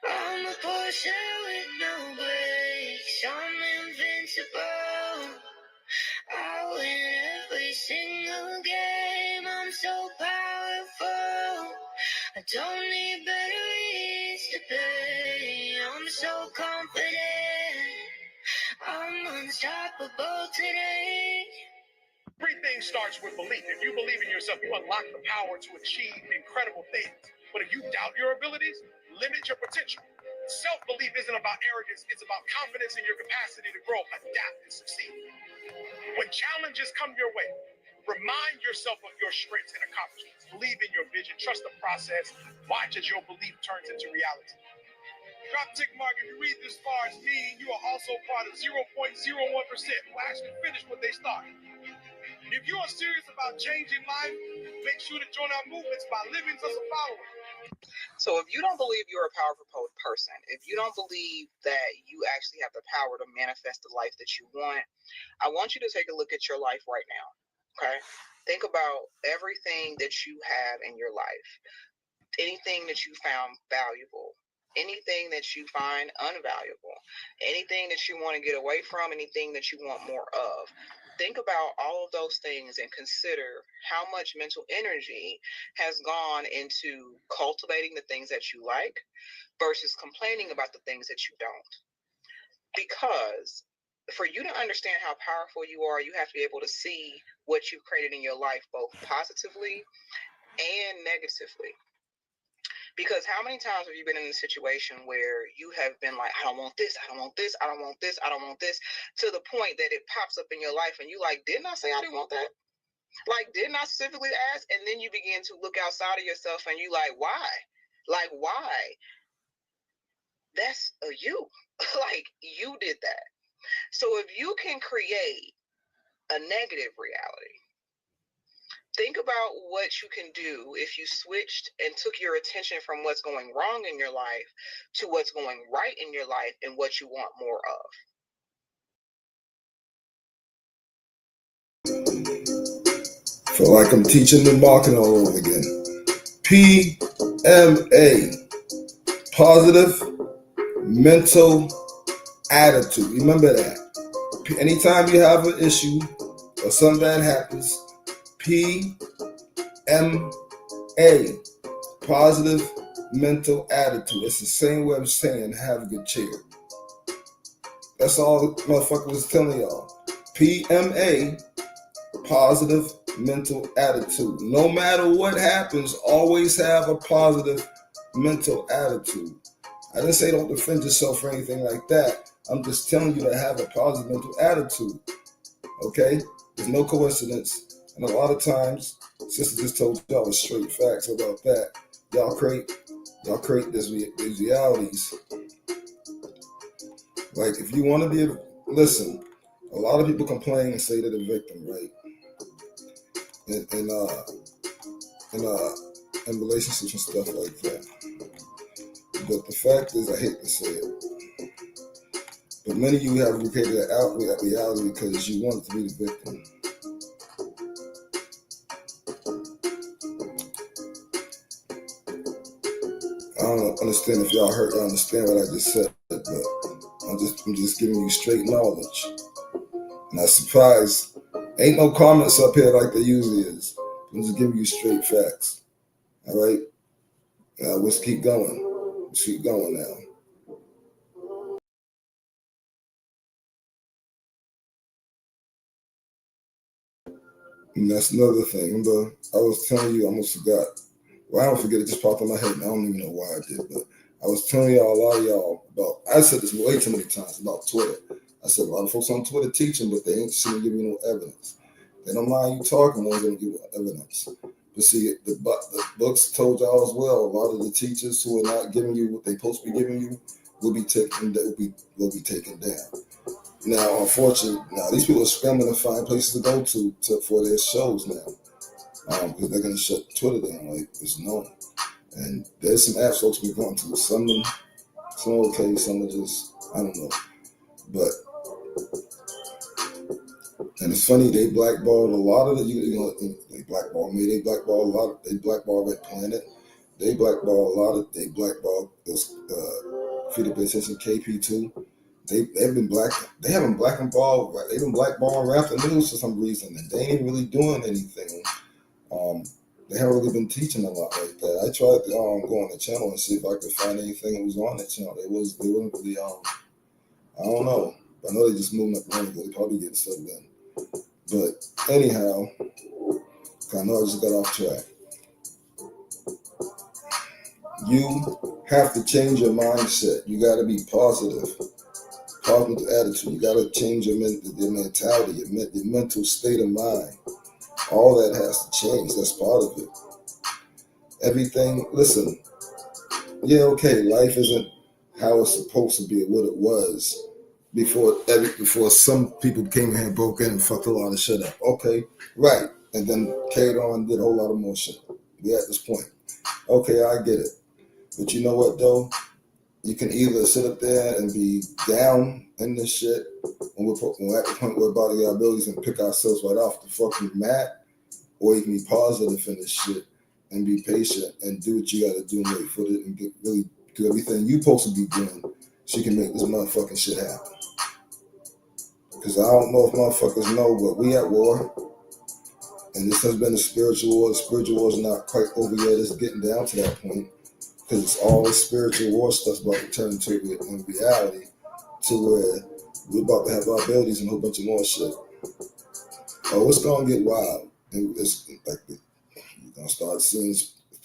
I'm a Porsche with no brakes. I'm invincible. I win every single game. I'm so powerful. I don't need batteries to play. I'm so confident. I'm unstoppable today. Everything starts with belief. If you believe in yourself, you unlock the power to achieve incredible things. But if you doubt your abilities, limit your potential. Self-belief isn't about arrogance. It's about confidence in your capacity to grow, adapt, and succeed. When challenges come your way, remind yourself of your strengths and accomplishments. Believe in your vision. Trust the process. Watch as your belief turns into reality. Drop tick mark if you read this far as me. You are also part of 0.01% who actually finish what they started. If you are serious about changing life, make sure to join our movements by living as a follower. So if you don't believe you're a powerful person, if you don't believe that you actually have the power to manifest the life that you want, I want you to take a look at your life right now. Okay? Think about everything that you have in your life. Anything that you found valuable, anything that you find unvaluable, anything that you want to get away from, anything that you want more of. Think about all of those things and consider how much mental energy has gone into cultivating the things that you like versus complaining about the things that you don't. Because for you to understand how powerful you are, you have to be able to see what you've created in your life, both positively and negatively. Because how many times have you been in a situation where you have been like, I don't want this, I don't want this, I don't want this, I don't want this, to the point that it pops up in your life and you like, didn't I say I didn't want that? Like, didn't I specifically ask? And then you begin to look outside of yourself and you like, why? Like, why? That's you. Like, you did that. So if you can create a negative reality, think about what you can do if you switched and took your attention from what's going wrong in your life to what's going right in your life and what you want more of. Feel like I'm teaching the marketing all over again. PMA, positive mental attitude. Remember that. Anytime you have an issue or something bad happens, PMA, positive mental attitude. It's the same way I'm saying have a good cheer. That's all the motherfucker was telling y'all. PMA, positive mental attitude. No matter what happens, always have a positive mental attitude. I didn't say don't defend yourself or anything like that. I'm just telling you to have a positive mental attitude. Okay? There's no coincidence. And a lot of times, sister just told y'all the straight facts about that. Y'all create these realities. Like if you want to be listen, a lot of people complain and say they're the victim, right? In relationships and stuff like that. But the fact is, I hate to say it, but many of you have created that reality because you wanted to be the victim. I don't understand if y'all heard, y'all understand what I just said, but I'm just giving you straight knowledge. Not surprised. Ain't no comments up here like there usually is. I'm just giving you straight facts. All right? Now let's keep going. Let's keep going now. And that's another thing. Remember, I was telling you, I almost forgot. Well, I don't forget, it just popped in my head, and I don't even know why I did, but I was telling y'all, a lot of y'all about, I said this way too many times about Twitter. I said a lot of folks on Twitter teaching, but they ain't seem to give you no evidence. They don't mind you talking, they're going to give you evidence. But see, the books told y'all as well, a lot of the teachers who are not giving you what they're supposed to be giving you will be taken down. Now, unfortunately, these people are scrambling to find places to go to for their shows now. Because they're going to shut Twitter down, like it's known. And there's some apps folks been going to. Some okay, some are just, I don't know. But, and it's funny, they blackballed a lot of they blackballed me, they blackballed Red Planet, they blackballed those Free to Pay Attention KP2. They've been blackballed Rap the News for some reason, and they ain't really doing anything. They haven't really been teaching a lot like that. I tried to go on the channel and see if I could find anything that was on that channel. They wasn't really I don't know. I know they just moving up money, but they probably getting stuff done. But anyhow, I know I just got off track. You have to change your mindset. You got to be positive attitude. You got to change your mentality, your mental state of mind. All that has to change. That's part of it. Everything, listen, yeah, okay, life isn't how it's supposed to be or what it was before some people came in here and broke in and fucked a lot of shit up. Okay, right. And then carried on and did a whole lot of more shit. We're at this point. Okay, I get it. But you know what, though? You can either sit up there and be down in this shit when we're at the point where about our abilities and pick ourselves right off the fucking mat, or you can be positive in this shit and be patient and do what you got to do and wait for it and really do everything you're supposed to be doing so you can make this motherfucking shit happen. Because I don't know if motherfuckers know, but we at war. And this has been a spiritual war. The spiritual war is not quite over yet. It's getting down to that point. Because it's all this spiritual war stuff's about to turn into a reality to where we're about to have our abilities and a whole bunch of more shit. Oh, it's going to get wild. It's like you're going to start seeing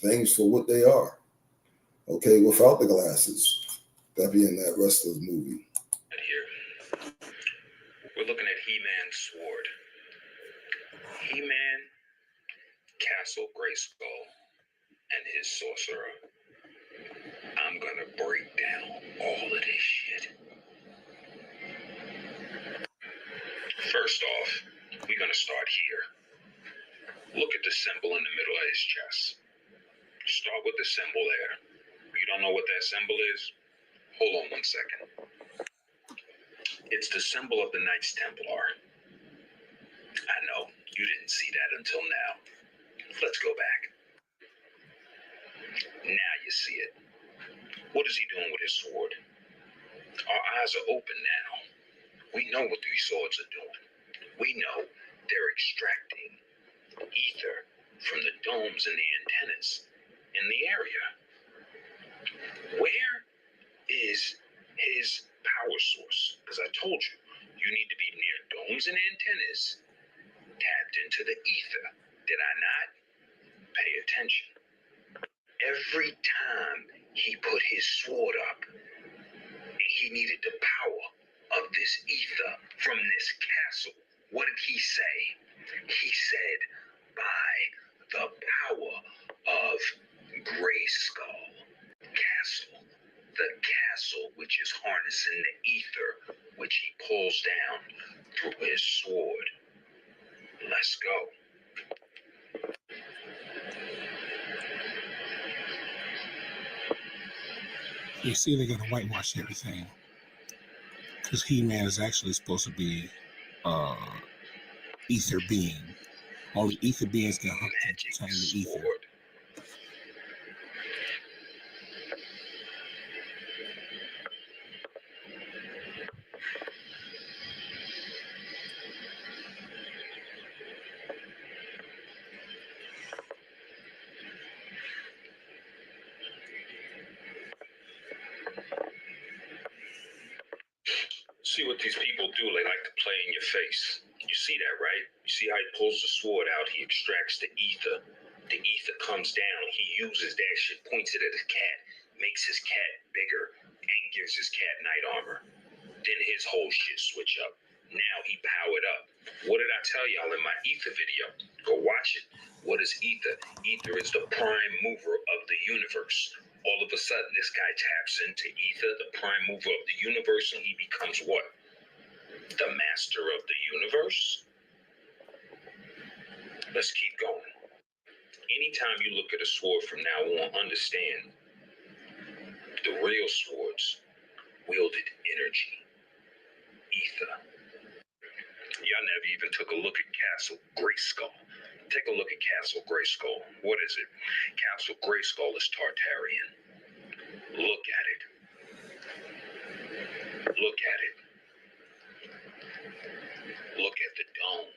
things for what they are. Okay, without the glasses. That being that rest of the movie. Here, we're looking at He-Man's sword. He-Man, Castle Grayskull, and his sorcerer. I'm gonna break down all of this shit. First off, we're gonna start here. Look at the symbol in the middle of his chest. Start with the symbol there. You don't know what that symbol is? Hold on 1 second. It's the symbol of the Knights Templar. I know. You didn't see that until now. Let's go back. Now you see it. What is he doing with his sword? Our eyes are open now. We know what these swords are doing. We know they're extracting ether from the domes and the antennas in the area. Where is his power source? Because I told you, you need to be near domes and antennas, tapped into the ether. Did I not? Pay attention. Every time he put his sword up, he needed the power of this ether from this castle. What did he say? He said, by the power of Grayskull Castle. The castle which is harnessing the ether, which he pulls down through his sword. Let's go. You see, they're gonna whitewash everything because He-Man is actually supposed to be ether being. Only ether beings can contain the ether. See what these people do, they like to play in your face. You see that, right? You see how he pulls the sword out, he extracts the ether. The ether comes down, he uses that shit, points it at his cat, makes his cat bigger, and gives his cat night armor. Then his whole shit switch up. Now he powered up. What did I tell y'all in my ether video? Go watch it. What is ether? Ether is the prime mover of the universe. All of a sudden, this guy taps into ether, the prime mover of the universe, and he becomes what? The master of the universe? Let's keep going. Anytime you look at a sword from now on, understand the real swords wielded energy, ether. Y'all never even took a look at Castle Grayskull. Take a look at Castle Grayskull. What is it? Castle Grayskull is Tartarian. Look at it. Look at it. Look at the dome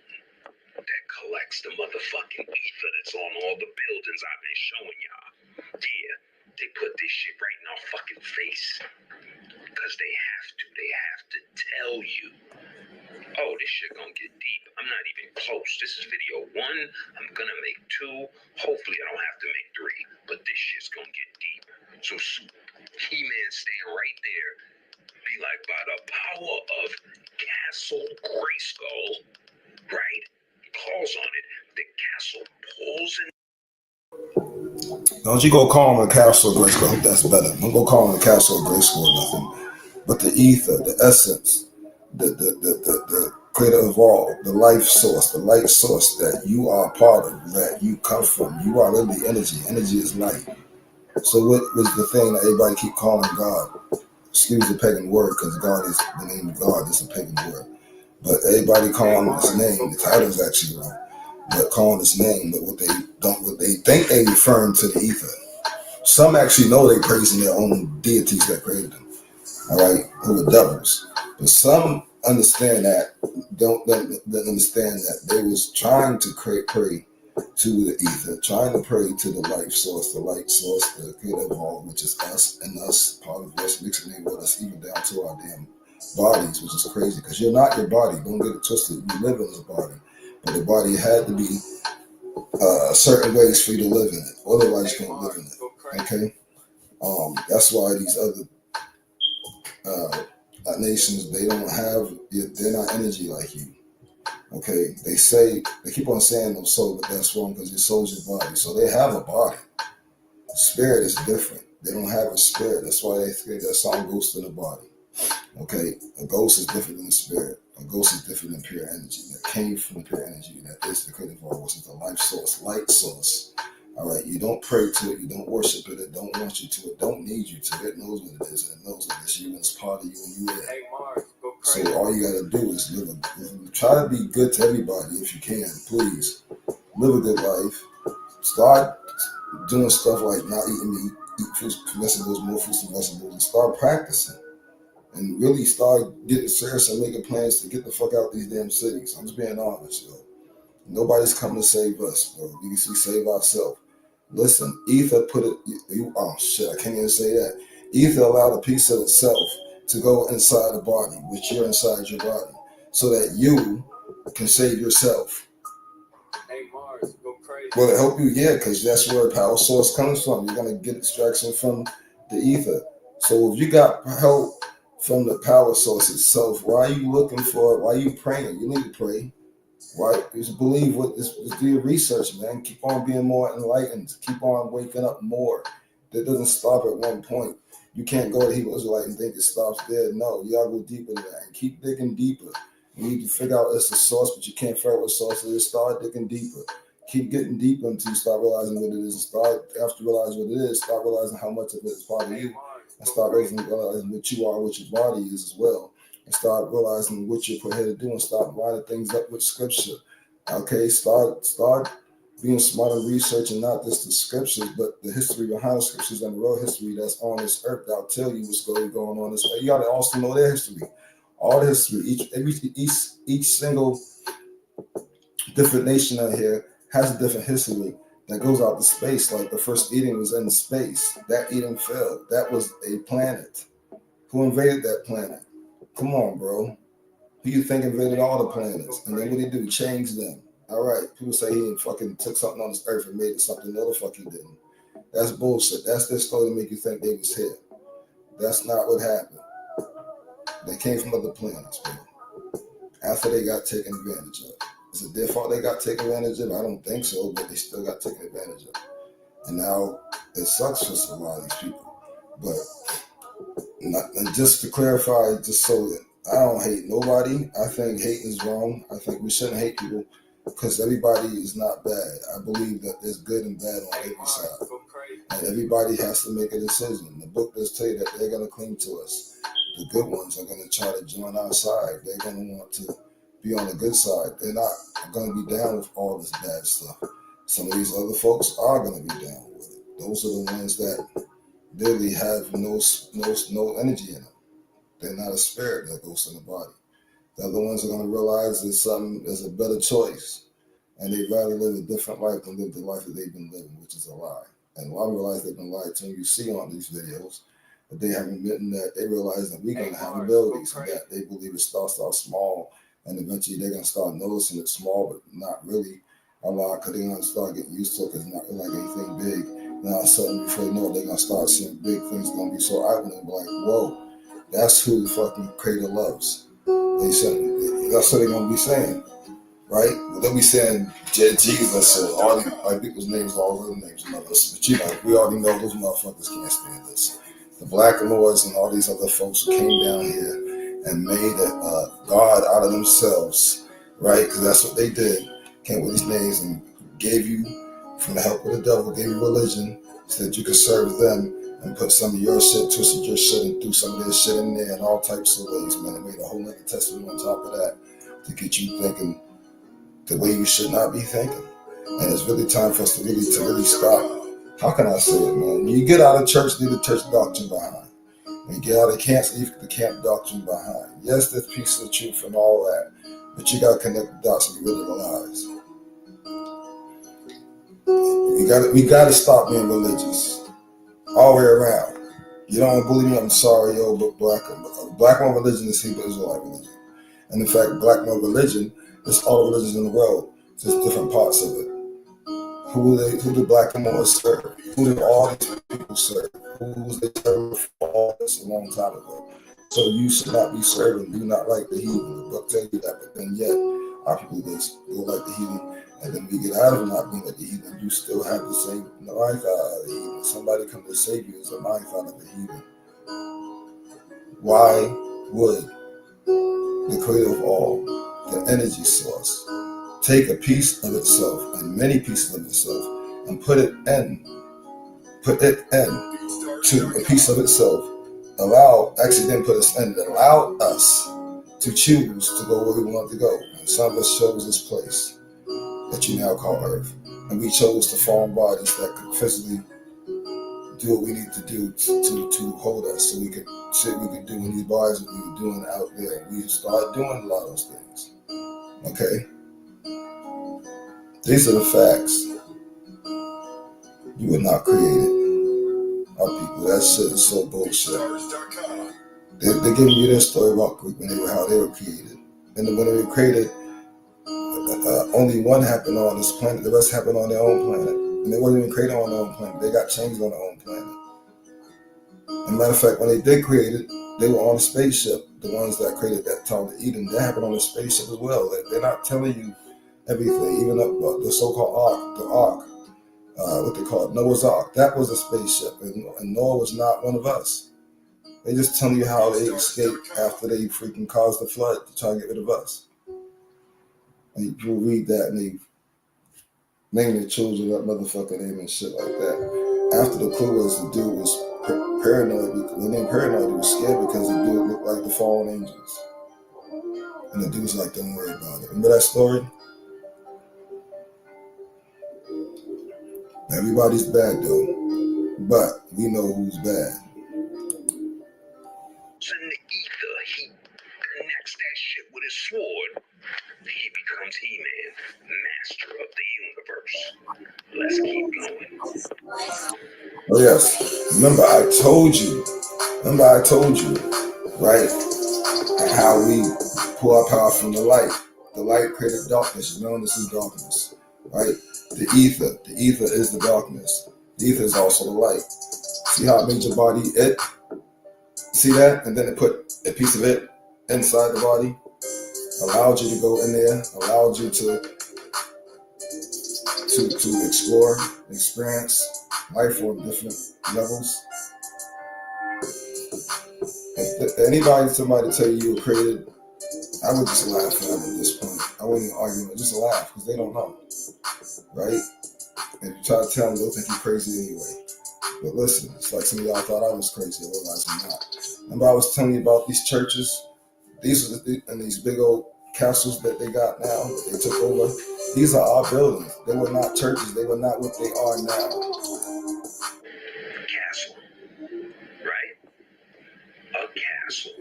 that collects the motherfucking ether that's on all the buildings I've been showing y'all. Yeah, they put this shit right in our fucking face. Because they have to. They have to tell you. Oh, this shit gonna get deep. I'm not even close. This is video 1. I'm gonna make 2. Hopefully I don't have to make 3. But this shit's gonna get deep. So He-Man stand right there. Be like, by the power of Castle Grayskull, right? Calls on it. The castle pulls in. Don't you go call him a Castle Grayskull. I hope that's better. Don't go call him a Castle Grayskull or nothing. But the ether, the essence, the creator of all, the life source, the light source that you are a part of, that you come from. You are literally energy. Energy is light. So what was the thing that everybody keep calling God? Excuse the pagan word, because God is the name of God. It's a pagan word. But everybody calling his name. The title is actually wrong. But calling his name, but what they think they referring to the ether. Some actually know they praising their own deities that created them. All right, who are devils. But some understand that, don't understand that they was trying to pray to the ether, trying to pray to the life source, the light source, the creator of all, which is us and us, part of us, mixing in with us, even down to our damn bodies, which is crazy, because you're not your body. Don't get it twisted. You live in this body. But the body had to be certain ways for you to live in it. Otherwise, you can't live in it. Okay? That's why these other nations, they don't have, they're not energy like you. Okay, they keep on saying no soul, but that's wrong, because your soul's your body. So they have a body. Spirit is different. They don't have a spirit. That's why they think that song Ghost in the Body. Okay, a ghost is different than a spirit. A ghost is different than pure energy. That came from pure energy. That is the creative all, which is the life source, light source. All right, you don't pray to it, you don't worship it, it don't want you to, it don't need you to, it knows what it is, and it knows that it's you, and it's part of you, and you are. Hey, Mars, go So all you gotta do is try to be good to everybody if you can. Please live a good life. Start doing stuff like not eating meat, eat fruits, vegetables, more fruits and vegetables, and start practicing. And really start getting serious and making plans to get the fuck out these damn cities. I'm just being honest, yo. Nobody's coming to save us, bro. We can save ourselves. Listen, ether put it. Oh shit, I can't even say that. Ether allowed a piece of itself to go inside the body, which you're inside your body, so that you can save yourself. Hey Mars, go crazy. Will it help you? Yeah, because that's where the power source comes from. You're gonna get extraction from the ether. So if you got help from the power source itself, why are you looking for it? Why are you praying? You need to pray. Right? Just believe what this, do your research, man. Keep on being more enlightened. Keep on waking up more. That doesn't stop at one point. You can't go to Hebrew Israelite and think it stops there. No, you gotta go deeper than that and keep digging deeper. You need to figure out it's the source, but you can't figure out what source it is. Start digging deeper. Keep getting deeper until you start realizing what it is. After you realize what it is, start realizing how much of it is part of you. And start realizing what you are, what your body is as well. And start realizing what you're put here to do and start lining things up with scripture. Okay, start being smart and researching not just the scriptures, but the history behind the scriptures and the real history that's on this earth. That'll tell you what's going on this earth. You gotta also know their history. All the history, each single different nation out here has a different history that goes out to space. Like the first Eden was in space. That Eden fell. That was a planet. Who invaded that planet? Come on, bro. Who you think invaded all the planets? And then what did he do? Change them. All right. People say he fucking took something on this earth and made it something. No, the fuck he didn't. That's bullshit. That's their story to make you think they was here. That's not what happened. They came from other planets, bro. After they got taken advantage of. Is it their fault they got taken advantage of? I don't think so, but they still got taken advantage of. And now it sucks for a lot of these people. But and just to clarify, just so that I don't hate nobody. I think hating is wrong. I think we shouldn't hate people because everybody is not bad. I believe that there's good and bad on every side. And everybody has to make a decision. The book does tell you that they're going to cling to us. The good ones are going to try to join our side. They're going to want to be on the good side. They're not going to be down with all this bad stuff. Some of these other folks are going to be down with it. Those are the ones that really have no energy in them. They're not a spirit that goes in the body. The other ones are going to realize there's a better choice. And they'd rather live a different life than live the life that they've been living, which is a lie. And a lot of realize they've been lied to. You see on these videos, but they haven't admitted that they realize that we're going to have abilities and that they believe it starts out small and eventually they're going to start noticing it small, but not really a lot because they're going to start getting used to it because it's not really like anything big. Now, suddenly, before you know it, they're going to start seeing big things going to be so eye-opening. They'll be like, whoa, that's who the fucking creator loves. That's what they're going to be saying, right? Well, they'll be saying Jesus or all these like people's names, all those other names, but you know, we already know those motherfuckers can't stand this. The Black Lords and all these other folks who came down here and made a God out of themselves, right? Because that's what they did. Came with these names and gave you, from the help of the devil, gave you religion so that you could serve them and put some of your shit, twisted your shit, and threw some of their shit in there in all types of ways, man. It made a whole other testament on top of that to get you thinking the way you should not be thinking. And it's really time for us to really stop. How can I say it, man? When you get out of church, leave the church doctrine behind. When you get out of camp, leave the camp doctrine behind. Yes, there's pieces of truth and all that, but you got to connect the dots and get rid of the lies. We got to stop being religious all the way around. You don't believe me? I'm sorry, yo, but black one religion is Hebrew Israelite religion. And in fact, black one religion is all the religions in the world, just different parts of it. Who did black and serve? Who did all these people serve? Who was they serving for all this a long time ago? So you should not be serving. You not like the heathen. The book tells you that, but then yet our people just go like the heathen. And then we get out of not being like the heathen. You still have the same life out of the heathen. Somebody come to save you as a life out of the heathen. Why would the creator of all, the energy source, take a piece of itself and many pieces of itself and put it in to a piece of itself, allowed us to choose to go where we wanted to go. And some of us chose this place that you now call Earth. And we chose to form bodies that could physically do what we need to do to hold us, so we could do in these bodies that we were doing out there. We started doing a lot of those things. Okay? These are the facts. You were not created. Our people, that shit is so bullshit. They're giving you their story about how they were created. And then when they were created, only one happened on this planet. The rest happened on their own planet. And they weren't even created on their own planet. They got changed on their own planet. As a matter of fact, when they did create it, they were on a spaceship. The ones that created that Tower of Eden, that happened on a spaceship as well. They're not telling you everything, even the so-called Ark, the Ark, what they call it, Noah's Ark. That was a spaceship, and Noah was not one of us. They just telling you how they escaped after they freaking caused the flood to try and get rid of us. And you read that and they name their children that motherfucker name and shit like that. After the clue was the dude was paranoid. When they paranoid, he was scared because the dude looked like the fallen angels. And the dude was like, don't worry about it. Remember that story? Everybody's bad though, but we know who's bad. In the ether, he connects that shit with his sword. He becomes He-Man, master of the universe. Let's keep going. Oh yes. Remember I told you, right? How we pull our power from the light. The light created darkness. You know this is darkness, right? The ether is the darkness. The ether is also the light. See how it made your body it? See that? And then it put a piece of it inside the body, allowed you to go in there, allowed you to explore, experience life on different levels. If somebody tell you you were created, I would just laugh at them at this point. I wouldn't even argue, just laugh, because they don't know, right? And you try to tell them, they'll think you're crazy anyway. But listen, it's like some of y'all thought I was crazy. I realize I'm not. Remember I was telling you about these churches? These are and these big old castles that they got now, that they took over. These are our buildings. They were not churches. They were not what they are now. Castle, right? A castle.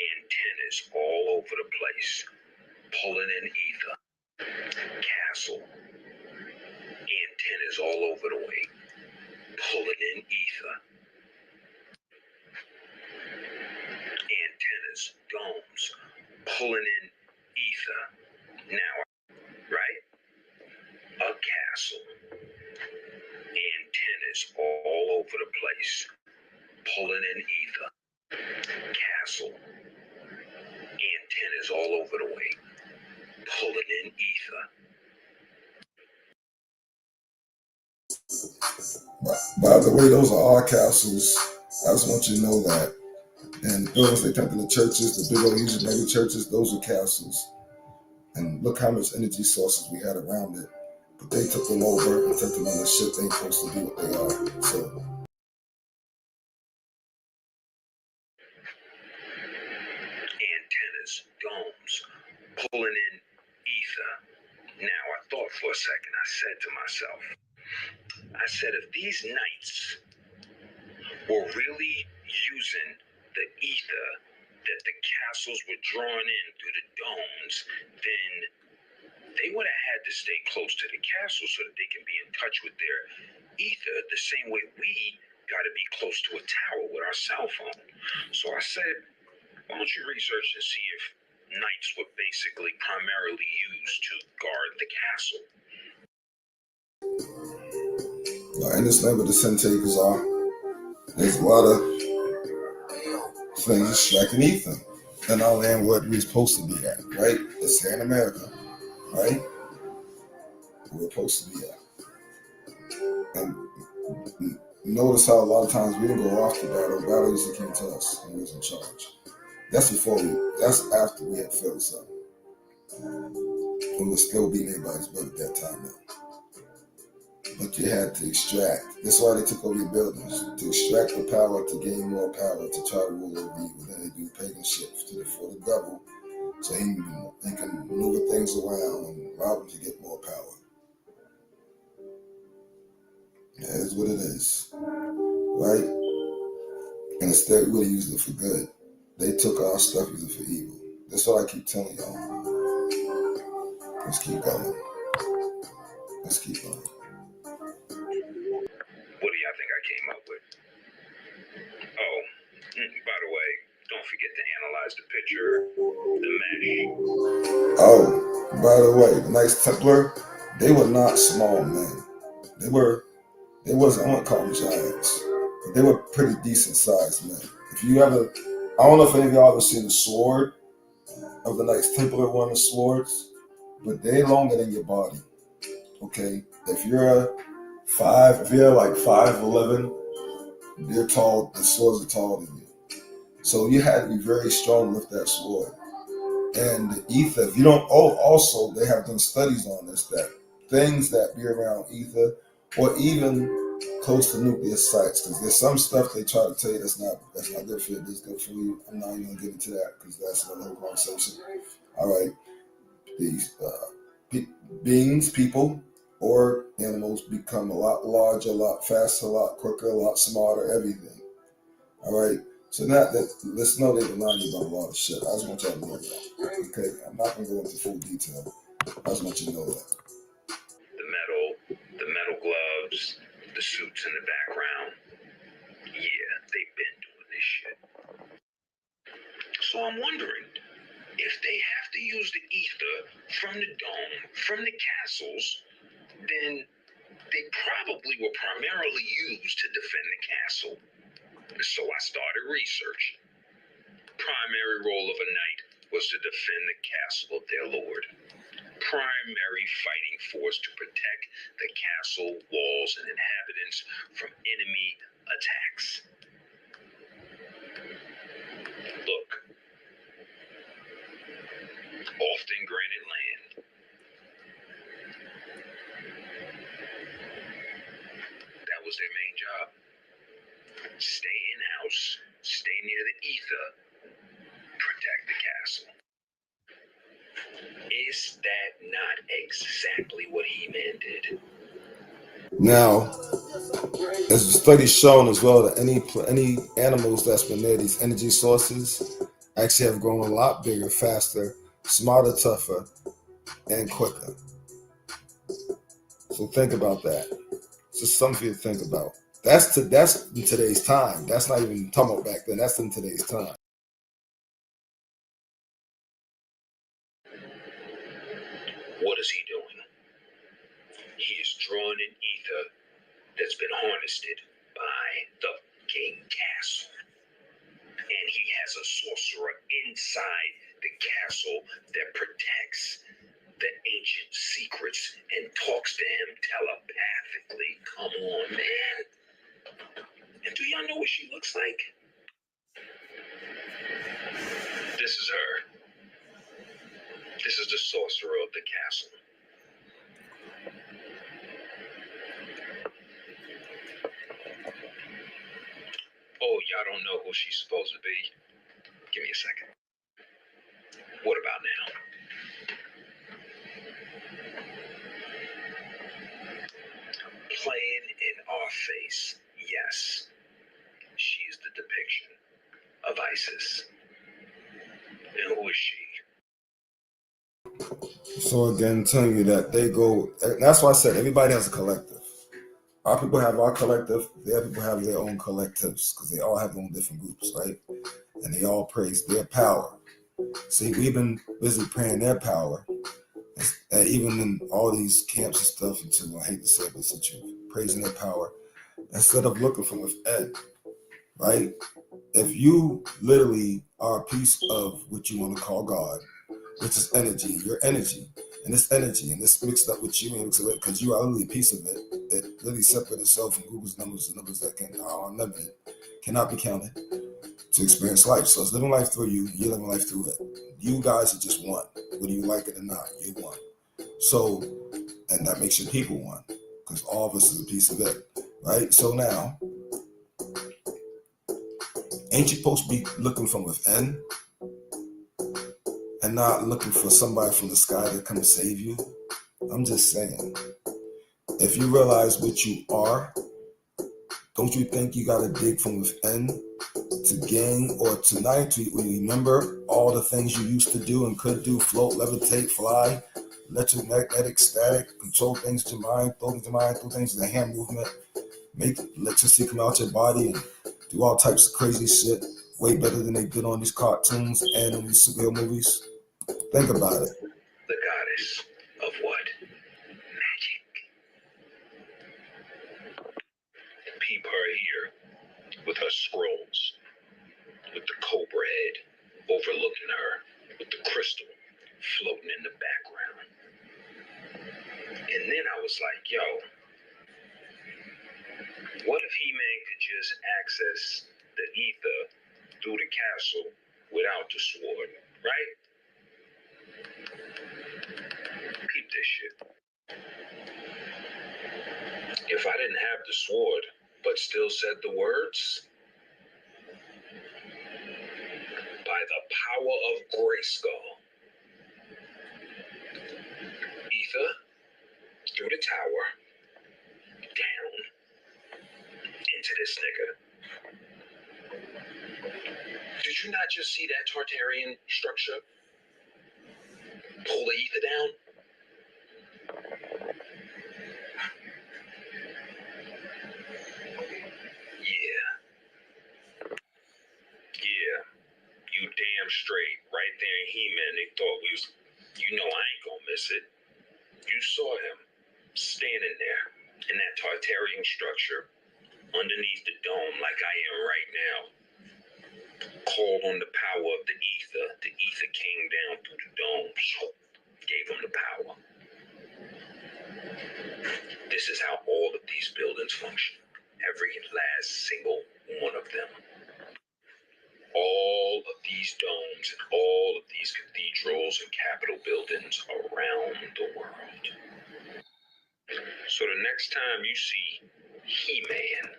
Antennas all over the place, pulling in ether. Castle. Antennas all over the way, pulling in ether. Antennas, domes, pulling in ether. Now, right? A castle. Antennas all over the place, pulling in ether. Castle. Antennas all over the way, pulling in ether. By the way, those are our castles. I just want you to know that. And the buildings they think in the churches, the big old huge mega churches, those are castles. And look how much energy sources we had around it. But they took them over and took them on the shit they ain't supposed to be what they are. So Antennas, domes, pulling in ether. Now, I thought for a second, I said to myself, if these knights were really using the ether that the castles were drawn in through the domes, then they would have had to stay close to the castle so that they can be in touch with their ether the same way we got to be close to a tower with our cell phone. So I said, why don't you research and see if knights were basically primarily used to guard the castle? in this land where the sun takers are, there's a lot of things striking ether in our land where we're supposed to be at, right? It's here in America, right? We're supposed to be at. And notice how a lot of times we didn't go off the battle. The battle usually came to us and we was in charge. That's after we had failed something. We were still beating everybody's butt at that time now. but you had to extract. That's why they took over your buildings, to extract the power, to gain more power, to try to rule over you. Then they do pagan shit for the devil, so he can maneuver things around and allow them to get more power. That is what it is, right? And instead, we would have used it for good. They took our stuff, used it for evil. That's what I keep telling y'all. Let's keep going. Let's keep going. What do y'all think I came up with? Oh, by the way, don't forget to analyze the picture, the mesh. Oh, by the way, the Knights Templar, they were not small men. They wasn't, I wouldn't call them giants, but they were pretty decent sized men. If you ever, I don't know if any of y'all ever seen the sword of the Knights Templar, one of the swords, but they're longer than your body. Okay, if you're like 5'11", they're tall. The swords are taller than you. So you had to be very strong with that sword. And the ether, if you don't, also they have done studies on this, that things that be around ether or even close to nuclear sites, because there's some stuff they try to tell you that's not good for you, that's good for you. I'm not even gonna get into that because that's another whole conversation. All right, these beings, people, or animals become a lot larger, a lot faster, a lot quicker, a lot smarter, everything. All right. So now let's know they've been lying about a lot of shit. I just want y'all to know that. Okay. I'm not gonna go into full detail. I just want you to know that. The metal gloves, the suits in the background. Yeah, they've been doing this shit. So I'm wondering, if they have to use the ether from the dome, from the castles, then they probably were primarily used to defend the castle. So I started research. Primary role of a knight was to defend the castle of their lord. Primary fighting force to protect the castle walls and inhabitants from enemy attacks. Look, often granted land. That was their main job. Stay in-house, stay near the ether, protect the castle. Is that not exactly what He-Man did? Now, as the study's shown as well, that any animals that's been near these energy sources actually have grown a lot bigger, faster, smarter, tougher, and quicker. So think about that. It's just something for you to think about. That's in today's time. That's not even talking about back then. That's in today's time. What is he doing? He is drawing an ether that's been harnessed by the King Castle. And he has a sorcerer inside the castle that protects the ancient secrets and talks to him telepathically. Come on, man. And do y'all know what she looks like? This is her. This is the sorcerer of the castle. Oh, y'all don't know who she's supposed to be? Give me a second. What about now? Playing in our face, yes. She is the depiction of Isis. And who is she? So again, telling you that they go, that's why I said everybody has a collective. Our people have our collective, their people have their own collectives, because they all have their own different groups, right? And they all praise their power. See, we've been busy praying their power, and even in all these camps and stuff, until I hate to say it, but it's the truth, praising their power, instead of looking from within, right? If you literally are a piece of what you want to call God, which is energy, your energy, and this energy, and this mixed up with you, and because you are literally a piece of it, it really separates itself from Google's numbers, the numbers that are unlimited, cannot be counted, to experience life. So it's living life through you, you're living life through it. You guys are just one, whether you like it or not, you're one. So, and that makes your people one. because all of us is a piece of it, right? So now, ain't you supposed to be looking from within and not looking for somebody from the sky to come and save you? I'm just saying, if you realize what you are, don't you think you got to dig from within to gain or tonight to remember all the things you used to do and could do, float, levitate, fly, electromagnetic, static, control things to mind, throw things to the hand movement, make electricity come out your body and do all types of crazy shit, way better than they did on these cartoons and in these superhero movies? Think about it. The goddess of what? Magic. Peep her here with her scrolls, with the cobra head overlooking her, with the crystal floating in the background. And then I was like, yo, what if He-Man could just access the ether through the castle without the sword, right? Peep this shit. If I didn't have the sword, but still said the words, by the power of Grayskull, ether through the tower, down into this nigga. Did you not just see that Tartarian structure pull the ether down? Yeah, you damn straight. Right there in He-Man, they thought we was, I ain't gonna miss it. You saw him standing there in that Tartarian structure underneath the dome like I am right now. Called on the power of the ether. The ether came down through the dome. Gave him the power. This is how all of these buildings function. Every last single one of them. All of these domes and all of these cathedrals and capitol buildings around the world. So the next time you see He-Man,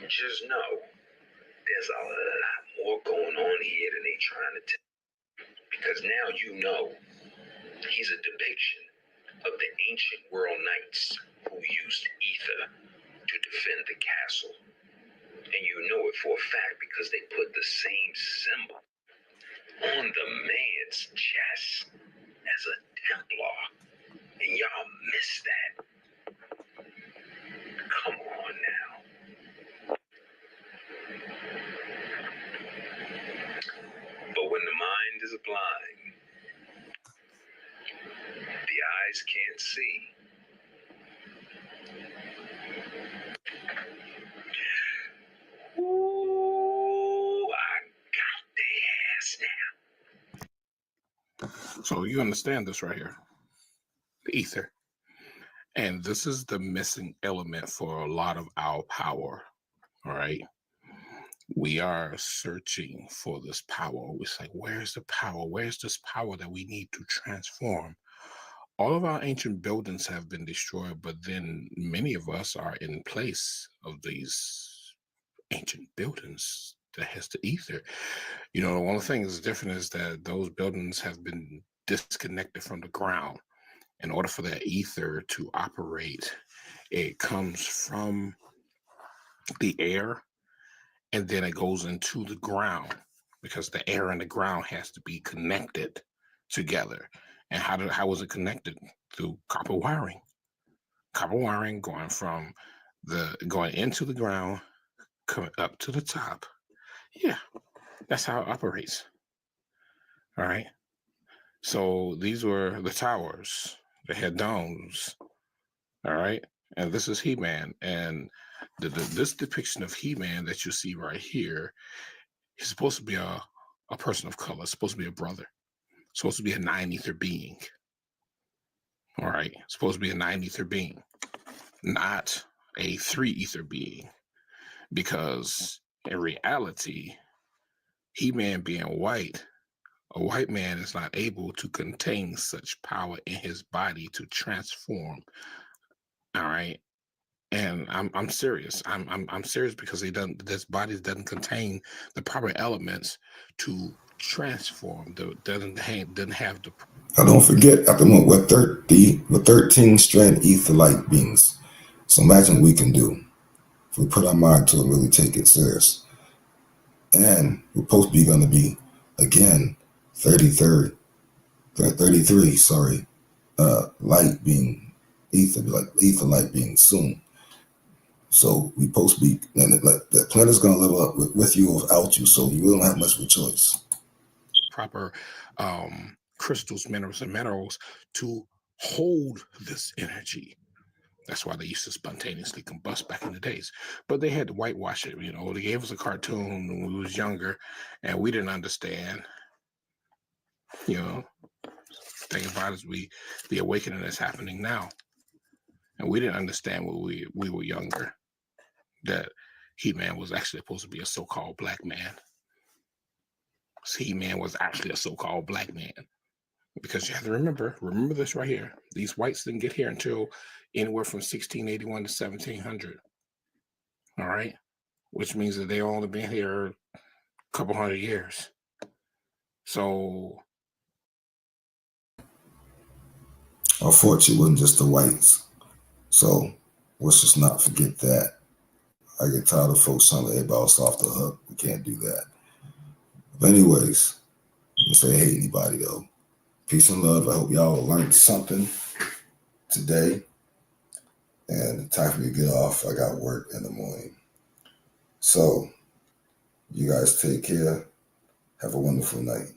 just know there's a lot more going on here than they trying to tell. Because now you know he's a depiction of the ancient world knights who used ether to defend the castle. And you know it for a fact because they put the same symbol on the man's chest as a Templar. And y'all missed that. Come on now. But when the mind is blind, the eyes can't see. Ooh, I got their ass now. So you understand this right here, the ether. And this is the missing element for a lot of our power, all right? We are searching for this power. We're like, where's the power? Where's this power that we need to transform? All of our ancient buildings have been destroyed, but then many of us are in place of these ancient buildings that has the ether. One of the things that's different is that those buildings have been disconnected from the ground. In order for that ether to operate, it comes from the air and then it goes into the ground because the air and the ground has to be connected together. And how was it connected? Through copper wiring. Copper wiring going into the ground, coming up to the top. Yeah, that's how it operates. All right. So these were the towers. They had domes. All right. And this is He-Man. And this depiction of He-Man that you see right here, he's supposed to be a person of color, supposed to be a brother, supposed to be a 9-ether being. All right. Supposed to be a 9-ether being, not a 3-ether being. Because in reality, He-Man being white, a white man is not able to contain such power in his body to transform All right. And I'm serious. I'm serious because this body doesn't contain the proper elements to transform. Doesn't have the. Now don't forget, at the moment, we're 13 strand ether light beings. So imagine what we can do if we put our mind to it and really take it serious. And we're supposed to be going to be, again, 33, light being ether, like ether light being soon. So we supposed to be, and the planet's going to level up with you or without you, so you don't have much of a choice. Proper crystals, minerals, and minerals to hold this energy. That's why they used to spontaneously combust back in the days. But they had to whitewash it. They gave us a cartoon when we was younger, and we didn't understand. Thing about it is the awakening that's happening now, and we didn't understand when we were younger that He-Man was actually supposed to be a so-called black man. He-Man was actually a so-called black man. Because you have to remember this right here. These whites didn't get here until anywhere from 1681 to 1700. All right? Which means that they only been here a couple hundred years. So unfortunately, it wasn't just the whites. So let's just not forget that. I get tired of folks telling everybody else off the hook. We can't do that. But anyways, I say hate anybody though. Peace and love. I hope y'all learned something today. And it's time for me to get off. I got work in the morning. So you guys take care. Have a wonderful night.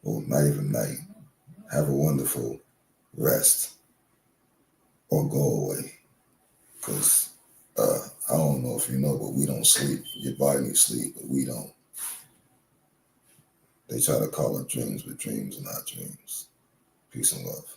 Well, not even night. Have a wonderful rest. Or go away. Because I don't know if you know, but we don't sleep. Your body needs sleep, but we don't. They try to call it dreams, but dreams are not dreams. Peace and love.